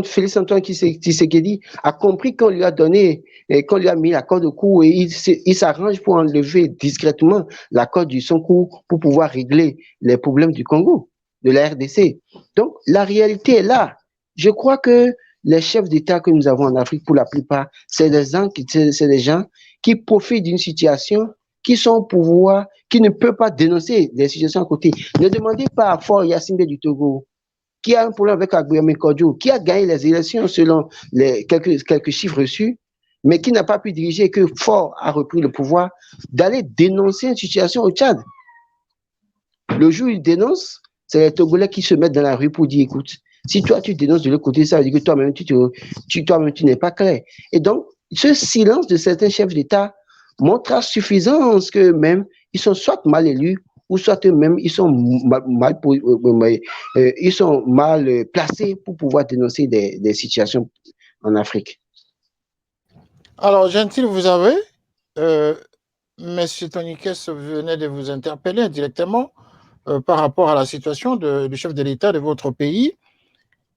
Félix Antoine Tshisekedi a compris qu'on lui a donné, qu'on lui a mis l'accord de cou et il s'arrange pour enlever discrètement l'accord du son cou pour pouvoir régler les problèmes du Congo, de la RDC. Donc, la réalité est là. Je crois que les chefs d'État que nous avons en Afrique, pour la plupart, c'est des gens qui profitent d'une situation, qui sont au pouvoir, qui ne peuvent pas dénoncer les situations à côté. Ne demandez pas à Faure Gnassingbé du Togo, qui a un problème avec Agboué Kodjo, qui a gagné les élections selon quelques chiffres reçus, mais qui n'a pas pu diriger, que Faure a repris le pouvoir, d'aller dénoncer une situation au Tchad. Le jour où il dénonce, c'est les Togolais qui se mettent dans la rue pour dire, écoute, si toi tu dénonces de l'autre côté, ça veut dire que toi-même tu n'es pas clair. Et donc, ce silence de certains chefs d'État montre à suffisance que même ils sont soit mal élus, ou soit eux-mêmes ils sont mal placés pour pouvoir dénoncer des situations en Afrique. Alors, Gentil, vous avez, M. Tonikes venait de vous interpeller directement par rapport à la situation du chef de l'État de votre pays.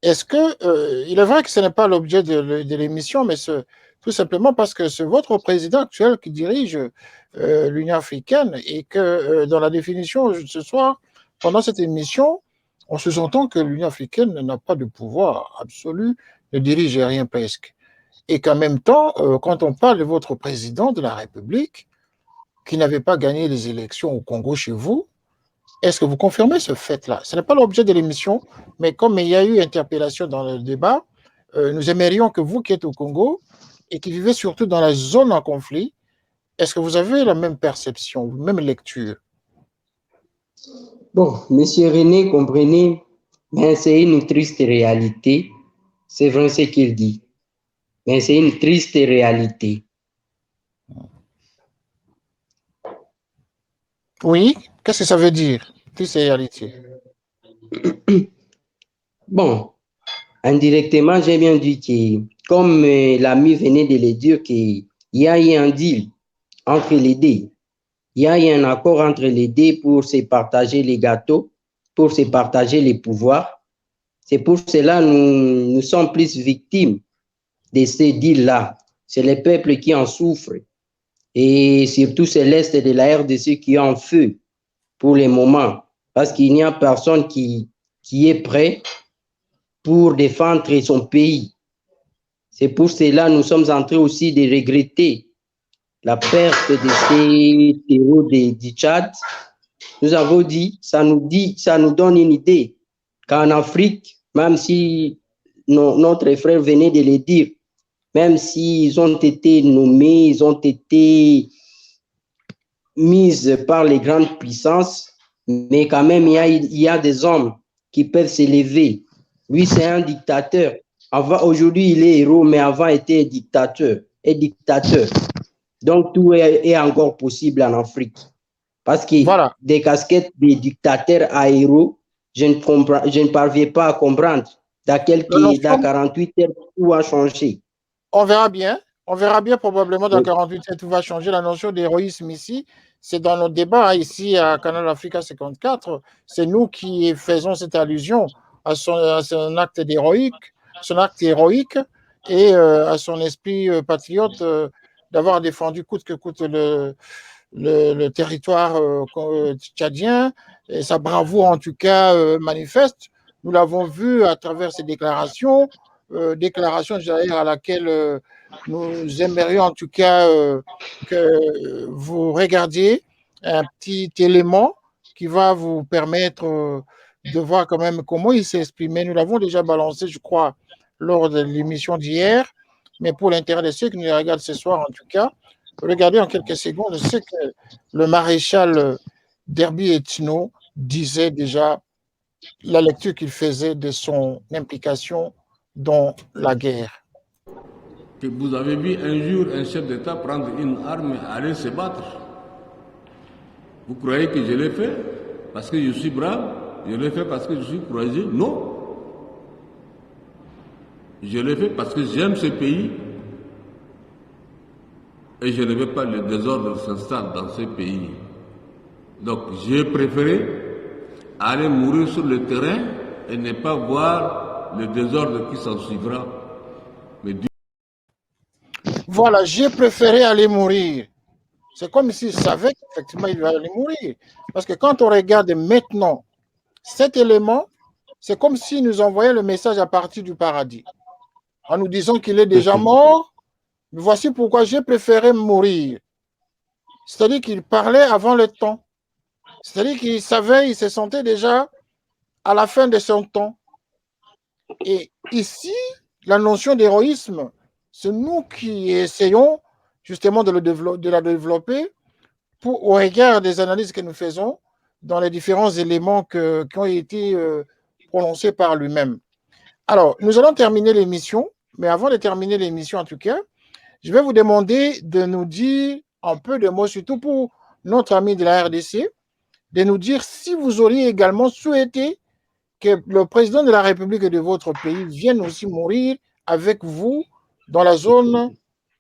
Est-ce que, il est vrai que ce n'est pas l'objet de l'émission, mais tout simplement parce que c'est votre président actuel qui dirige l'Union africaine et que dans la définition ce soir, pendant cette émission, on sous-entend que l'Union africaine n'a pas de pouvoir absolu, ne dirige rien presque. Et qu'en même temps, quand on parle de votre président de la République, qui n'avait pas gagné les élections au Congo chez vous, est-ce que vous confirmez ce fait-là? Ce n'est pas l'objet de l'émission, mais comme il y a eu interpellation dans le débat, nous aimerions que vous qui êtes au Congo et qui vivez surtout dans la zone en conflit, est-ce que vous avez la même perception, la même lecture? Bon, Monsieur René, comprenez, mais c'est une triste réalité. C'est vrai ce qu'il dit. Mais c'est une triste réalité. Oui, qu'est-ce que ça veut dire, triste réalité? Bon, indirectement, j'ai bien dit que, comme l'ami venait de le dire, qu'il y a eu un deal entre les deux. Il y a eu un accord entre les deux pour se partager les gâteaux, pour se partager les pouvoirs. C'est pour cela que nous sommes plus victimes de ces deals-là. C'est le peuple qui en souffre. Et surtout, c'est l'Est de la RDC qui est en feu pour le moment. Parce qu'il n'y a personne qui est prêt pour défendre son pays. C'est pour cela que nous sommes en train aussi de regretter la perte de ces héros du Tchad. Nous avons dit, ça nous donne une idée qu'en Afrique, même si notre frère venait de le dire, même s'ils ont été nommés, ils ont été mis par les grandes puissances, mais quand même, il y a des hommes qui peuvent s'élever. Lui, c'est un dictateur. Aujourd'hui, il est héros, mais avant, il était dictateur. Donc, tout est encore possible en Afrique. Parce que voilà, des casquettes de dictateurs à héros, je ne parviens pas à comprendre. Dans 48 heures, tout a changé. On verra bien probablement dans 48 heures, tout va changer. La notion d'héroïsme ici, c'est dans nos débats ici à Canal Africa 54. C'est nous qui faisons cette allusion à son acte héroïque et à son esprit patriote d'avoir défendu coûte que coûte le territoire tchadien et sa bravoure en tout cas manifeste. Nous l'avons vu à travers ces déclarations à laquelle nous aimerions en tout cas que vous regardiez un petit élément qui va vous permettre de voir quand même comment il s'est exprimé. Nous l'avons déjà balancé, je crois, lors de l'émission d'hier, mais pour l'intérêt de ceux qui nous regardent ce soir en tout cas, regardez en quelques secondes ce que le maréchal Derby Etino disait déjà, la lecture qu'il faisait de son implication dans la guerre. Que vous avez vu un jour un chef d'État prendre une arme et aller se battre. Vous croyez que je l'ai fait parce que je suis brave? Je l'ai fait parce que je suis courageux? Non. Je l'ai fait parce que j'aime ce pays et je ne veux pas le désordre s'installe dans ce pays. Donc j'ai préféré aller mourir sur le terrain et ne pas voir le désordre qui s'en suivra. Mais voilà, j'ai préféré aller mourir. C'est comme s'il savait qu'effectivement il va aller mourir. Parce que quand on regarde maintenant cet élément, c'est comme s'il nous envoyait le message à partir du paradis, en nous disant qu'il est déjà mort. Voici pourquoi j'ai préféré mourir. C'est-à-dire qu'il parlait avant le temps. C'est-à-dire qu'il savait, il se sentait déjà à la fin de son temps. Et ici, la notion d'héroïsme, c'est nous qui essayons justement de la développer au regard des analyses que nous faisons dans les différents éléments qui ont été prononcés par lui-même. Alors, nous allons terminer l'émission, mais avant de terminer l'émission en tout cas, je vais vous demander de nous dire un peu de mots, surtout pour notre ami de la RDC, de nous dire si vous auriez également souhaité que le président de la République de votre pays vienne aussi mourir avec vous dans la zone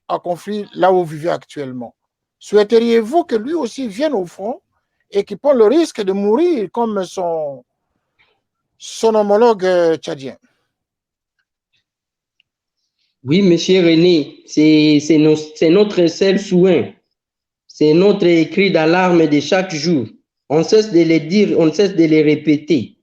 à conflit, là où vous vivez actuellement. Souhaiteriez-vous que lui aussi vienne au front et qu'il prenne le risque de mourir comme son homologue tchadien? Oui, monsieur René, c'est notre seul souhait. C'est notre cri d'alarme de chaque jour. On cesse de les dire, on cesse de les répéter.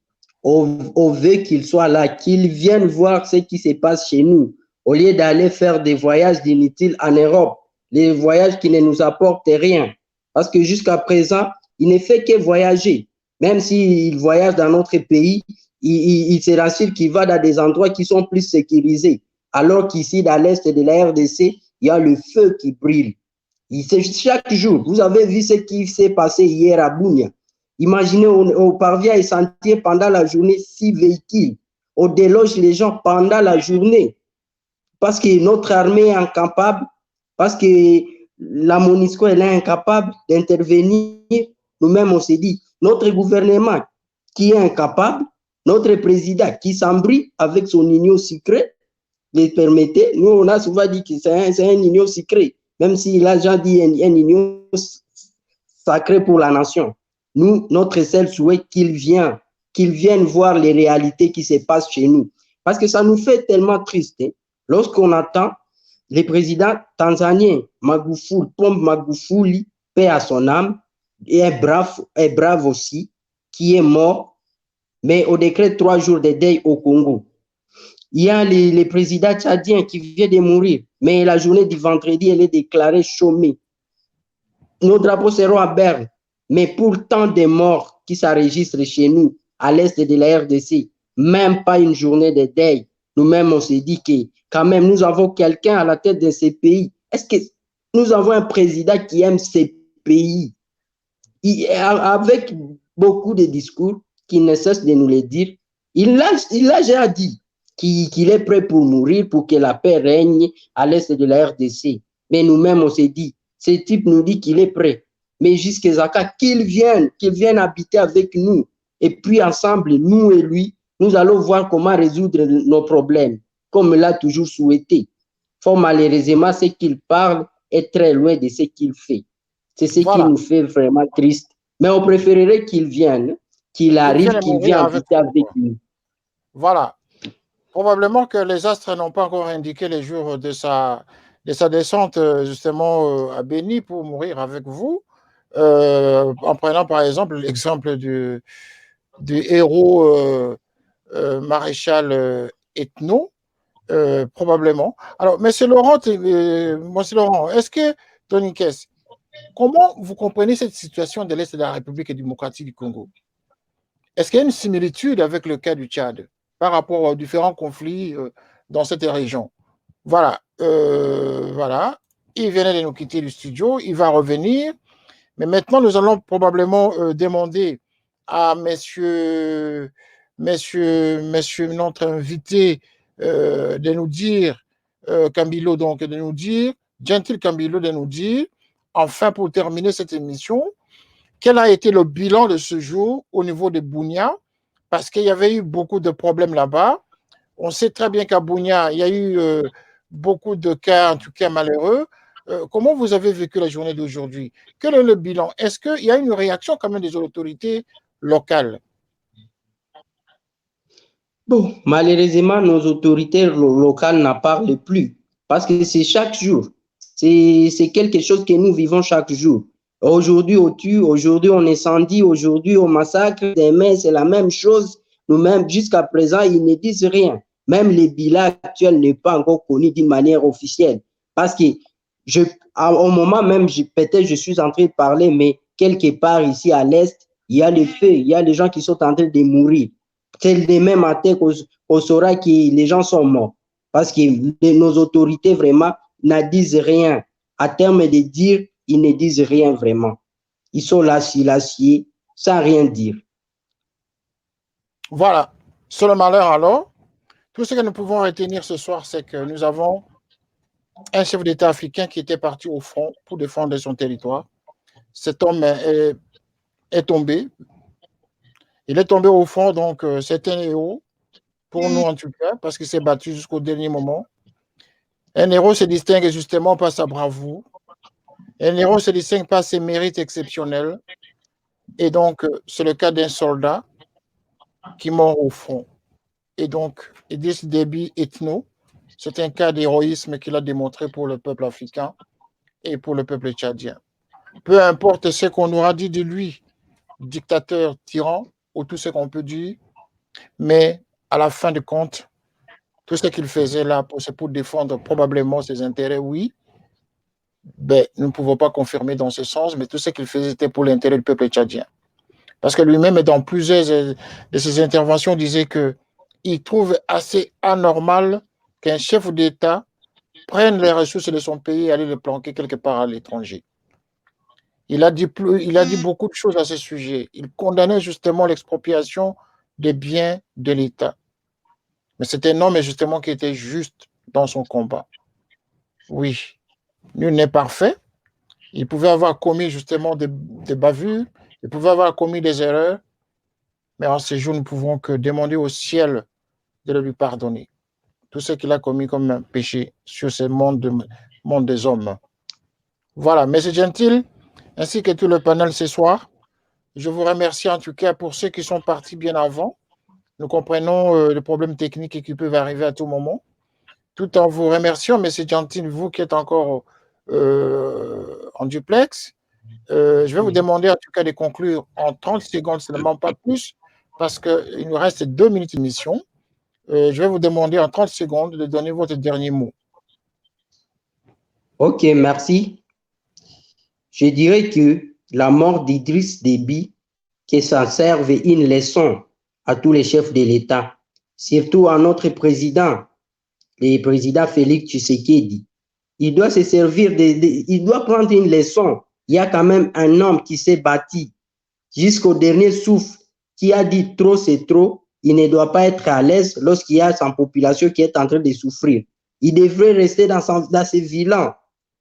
On veut qu'il soit là, qu'il vienne voir ce qui se passe chez nous, au lieu d'aller faire des voyages inutiles en Europe, les voyages qui ne nous apportent rien. Parce que jusqu'à présent, il ne fait que voyager. Même s'il voyage dans notre pays, il se rassure qu'il va dans des endroits qui sont plus sécurisés. Alors qu'ici, dans l'est de la RDC, il y a le feu qui brille. Chaque jour, vous avez vu ce qui s'est passé hier à Bunia. Imaginez, on parvient à sentir pendant la journée 6 véhicules. On déloge les gens pendant la journée. Parce que notre armée est incapable, parce que la MONUSCO elle est incapable d'intervenir. Nous-mêmes, on s'est dit, notre gouvernement qui est incapable, notre président qui s'embrouille avec son union secret, les permettez. Nous, on a souvent dit que c'est un union secret, même si là, j'ai dit une union sacrée pour la nation. Nous, notre seul souhait qu'il vienne voir les réalités qui se passent chez nous. Parce que ça nous fait tellement triste. Hein? Lorsqu'on attend le président tanzanien, Pombe Magufuli, paix à son âme, et est brave aussi, qui est mort, mais au décret de 3 jours de deuil au Congo. Il y a le président tchadien qui vient de mourir, mais la journée du vendredi, elle est déclarée chômée. Nos drapeaux seront à Berne, mais pour tant de morts qui s'enregistrent chez nous, à l'est de la RDC, même pas une journée de deuil. Nous-mêmes, on s'est dit que quand même, nous avons quelqu'un à la tête de ces pays. Est-ce que nous avons un président qui aime ces pays? Avec beaucoup de discours qui ne cessent de nous le dire, il a déjà dit qu'il est prêt pour mourir, pour que la paix règne à l'est de la RDC. Mais nous-mêmes, on s'est dit, ce type nous dit qu'il est prêt. Mais jusqu'à Zaka, qu'il vienne habiter avec nous. Et puis ensemble, nous et lui, nous allons voir comment résoudre nos problèmes, comme il l'a toujours souhaité. Fort malheureusement, ce qu'il parle est très loin de ce qu'il fait. C'est ce qui nous fait vraiment triste. Mais on préférerait qu'il vienne, qu'il arrive, qu'il vienne habiter avec nous. Voilà. Probablement que les astres n'ont pas encore indiqué les jours de sa descente justement à Béni pour mourir avec vous. En prenant par exemple l'exemple du héros maréchal Ethno, probablement. Alors, monsieur Laurent, est-ce que, Tony Kess, comment vous comprenez cette situation de l'Est de la République démocratique du Congo? Est-ce qu'il y a une similitude avec le cas du Tchad par rapport aux différents conflits dans cette région? Voilà. Voilà. Il venait de nous quitter du studio, il va revenir. Mais maintenant, nous allons probablement demander à monsieur notre invité de nous dire, Kambilo, donc, de nous dire, Gentil Kambilo, de nous dire, enfin, pour terminer cette émission, quel a été le bilan de ce jour au niveau de Bunia, parce qu'il y avait eu beaucoup de problèmes là-bas. On sait très bien qu'à Bunia, il y a eu beaucoup de cas, en tout cas malheureux. Comment vous avez vécu la journée d'aujourd'hui? Quel est le bilan? Est-ce qu'il y a une réaction quand même des autorités locales? Bon, malheureusement, nos autorités locales n'en parlent plus parce que c'est chaque jour. C'est quelque chose que nous vivons chaque jour. Aujourd'hui, on tue, aujourd'hui, on incendie, aujourd'hui, on massacre. Demain, c'est la même chose. nous-mêmes, jusqu'à présent, ils ne disent rien. Même le bilan actuel n'est pas encore connu d'une manière officielle. Parce que au moment même, peut-être je suis en train de parler, mais quelque part ici à l'Est, il y a les faits, il y a les gens qui sont en train de mourir. C'est le même matin qu'on saura que les gens sont morts. Parce que nos autorités vraiment ne disent rien. À terme de dire, ils ne disent rien vraiment. Ils sont là sur l'acier sans rien dire. Voilà. Sur le malheur alors, tout ce que nous pouvons retenir ce soir, c'est que nous avons un chef d'État africain qui était parti au front pour défendre son territoire. Cet homme est tombé. Il est tombé au front, donc c'est un héros, pour nous en tout cas, parce qu'il s'est battu jusqu'au dernier moment. Un héros se distingue justement par sa bravoure. Un héros se distingue par ses mérites exceptionnels. Et donc, c'est le cas d'un soldat qui mord au front. Et donc, Idriss Déby Itno, c'est un cas d'héroïsme qu'il a démontré pour le peuple africain et pour le peuple tchadien. Peu importe ce qu'on aura dit de lui, dictateur, tyran, ou tout ce qu'on peut dire, mais à la fin de compte, tout ce qu'il faisait là, c'est pour défendre probablement ses intérêts, oui, ben, nous ne pouvons pas confirmer dans ce sens, mais tout ce qu'il faisait, c'était pour l'intérêt du peuple tchadien. Parce que lui-même, dans plusieurs de ses interventions, disait qu'il trouve assez anormal qu'un chef d'État prenne les ressources de son pays et aille les planquer quelque part à l'étranger. Il a dit beaucoup de choses à ce sujet. Il condamnait justement l'expropriation des biens de l'État. Mais c'était un homme justement qui était juste dans son combat. Oui, nul n'est parfait. Il pouvait avoir commis justement des bavures, il pouvait avoir commis des erreurs, mais en ce jour, nous ne pouvons que demander au ciel de le lui pardonner. Tout ce qu'il a commis comme un péché sur ce monde des hommes. Voilà, M. Gentil, ainsi que tout le panel ce soir, je vous remercie en tout cas pour ceux qui sont partis bien avant. Nous comprenons les problèmes techniques qui peuvent arriver à tout moment. Tout en vous remerciant, M. Gentil, vous qui êtes encore en duplex, je vais vous demander en tout cas de conclure en 30 secondes seulement, pas plus, parce qu'il nous reste 2 minutes d'émission. Je vais vous demander en 30 secondes de donner votre dernier mot. Ok, merci. Je dirais que la mort d'Idriss Déby, que ça serve une leçon à tous les chefs de l'État, surtout à notre président, le président Félix Tshisekedi. Il doit se servir, il doit prendre une leçon. Il y a quand même un homme qui s'est battu jusqu'au dernier souffle, qui a dit trop c'est trop. Il ne doit pas être à l'aise lorsqu'il y a sa population qui est en train de souffrir. Il devrait rester dans ses villas,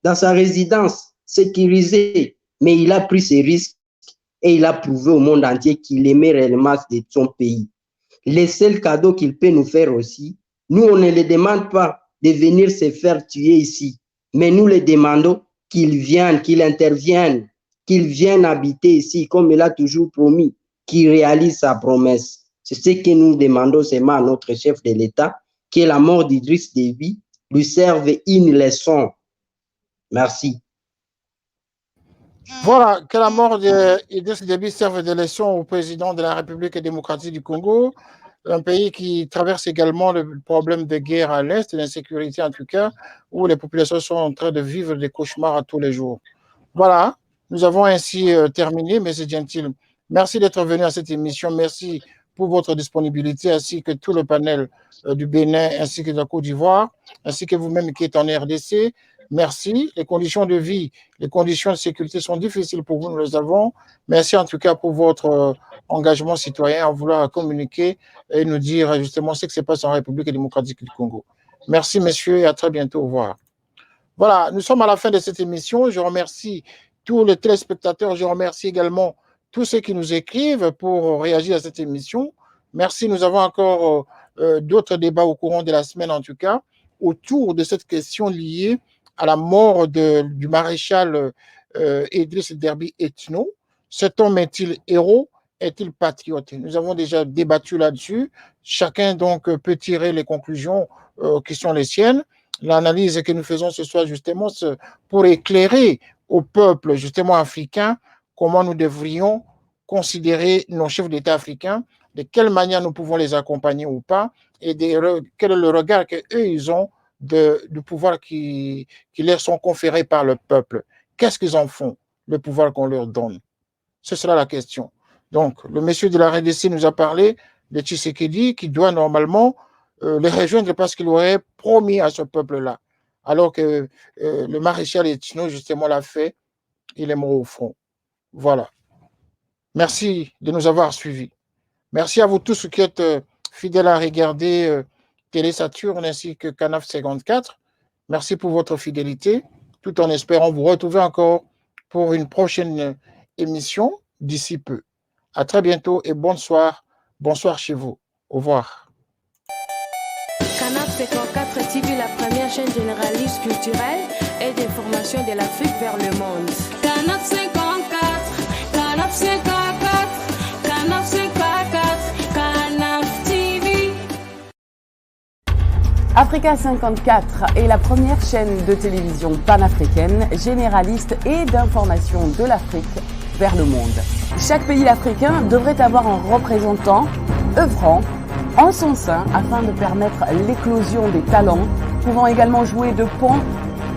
dans sa résidence, sécurisée. Mais il a pris ses risques et il a prouvé au monde entier qu'il aimait réellement de son pays. Le seul cadeau qu'il peut nous faire aussi, nous, on ne le demande pas de venir se faire tuer ici, mais nous le demandons qu'il vienne, qu'il intervienne, qu'il vienne habiter ici, comme il a toujours promis, qu'il réalise sa promesse. C'est ce que nous demandons seulement à notre chef de l'État, que la mort d'Idriss Déby lui serve une leçon. Merci. Voilà, que la mort d'Idriss Déby serve de leçon au président de la République démocratique du Congo, un pays qui traverse également le problème de guerre à l'Est, l'insécurité en tout cas, où les populations sont en train de vivre des cauchemars à tous les jours. Voilà, nous avons ainsi terminé, M. Gentil. Merci d'être venu à cette émission. Merci pour votre disponibilité, ainsi que tout le panel du Bénin, ainsi que de la Côte d'Ivoire, ainsi que vous-même qui êtes en RDC. Merci. Les conditions de vie, les conditions de sécurité sont difficiles pour vous, nous les avons. Merci en tout cas pour votre engagement citoyen à vouloir communiquer et nous dire justement ce qui se passe en République démocratique du Congo. Merci, messieurs, et à très bientôt. Au revoir. Voilà, nous sommes à la fin de cette émission. Je remercie tous les téléspectateurs. Je remercie également tous ceux qui nous écrivent pour réagir à cette émission. Merci. Nous avons encore d'autres débats au courant de la semaine, en tout cas, autour de cette question liée à la mort du maréchal Idriss Déby Itno. Cet homme est-il héros? Est-il patriote? Nous avons déjà débattu là-dessus. Chacun donc peut tirer les conclusions qui sont les siennes. L'analyse que nous faisons ce soir justement pour éclairer au peuple justement africain comment nous devrions considérer nos chefs d'État africains de quelle manière nous pouvons les accompagner ou pas, et quel est le regard qu'eux, ils ont du pouvoir qui leur sont conférés par le peuple. Qu'est-ce qu'ils en font, le pouvoir qu'on leur donne? Ce sera la question. Donc, le monsieur de la RDC nous a parlé de Tshisekedi qui doit normalement les rejoindre parce qu'il aurait promis à ce peuple-là. Alors que le maréchal Etino, justement, l'a fait, il est mort au front. Voilà. Merci de nous avoir suivis. Merci à vous tous qui êtes fidèles à regarder Télé Saturne ainsi que Canaf 54. Merci pour votre fidélité, tout en espérant vous retrouver encore pour une prochaine émission d'ici peu. À très bientôt et bonsoir. Bonsoir chez vous. Au revoir. Canaf 54 TV, la première chaîne généraliste culturelle et d'information de l'Afrique vers le monde. Canaf 54, Canaf 54, Canaf 54, Canaf TV. Africa 54 est la première chaîne de télévision panafricaine, généraliste et d'information de l'Afrique vers le monde. Chaque pays africain devrait avoir un représentant œuvrant en son sein afin de permettre l'éclosion des talents, pouvant également jouer de pont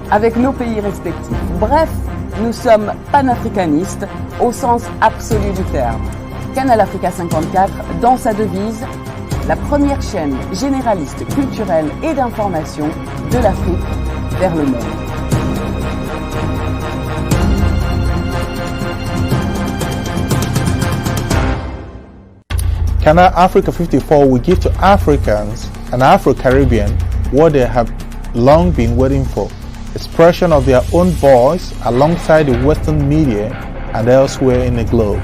avec nos pays respectifs. Bref, nous sommes panafricanistes au sens absolu du terme. Canal Africa 54, dans sa devise, la première chaîne généraliste culturelle et d'information de l'Afrique vers le monde. Canal Africa 54 will give to Africans and Afro-Caribbean what they have long been waiting for, expression of their own voice alongside the Western media and elsewhere in the globe.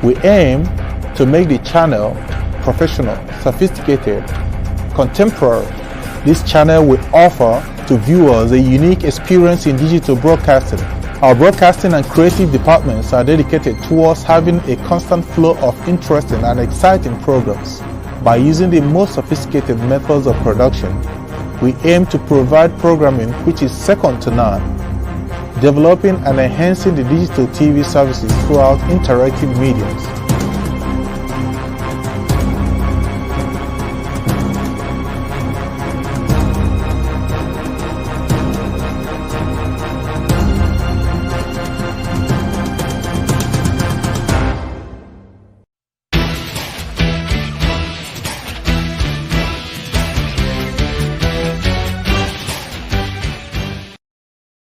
We aim to make the channel professional, sophisticated, contemporary. This channel will offer to viewers a unique experience in digital broadcasting. Our broadcasting and creative departments are dedicated towards having a constant flow of interesting and exciting programs. By using the most sophisticated methods of production, we aim to provide programming which is second to none, developing and enhancing the digital TV services throughout interactive mediums.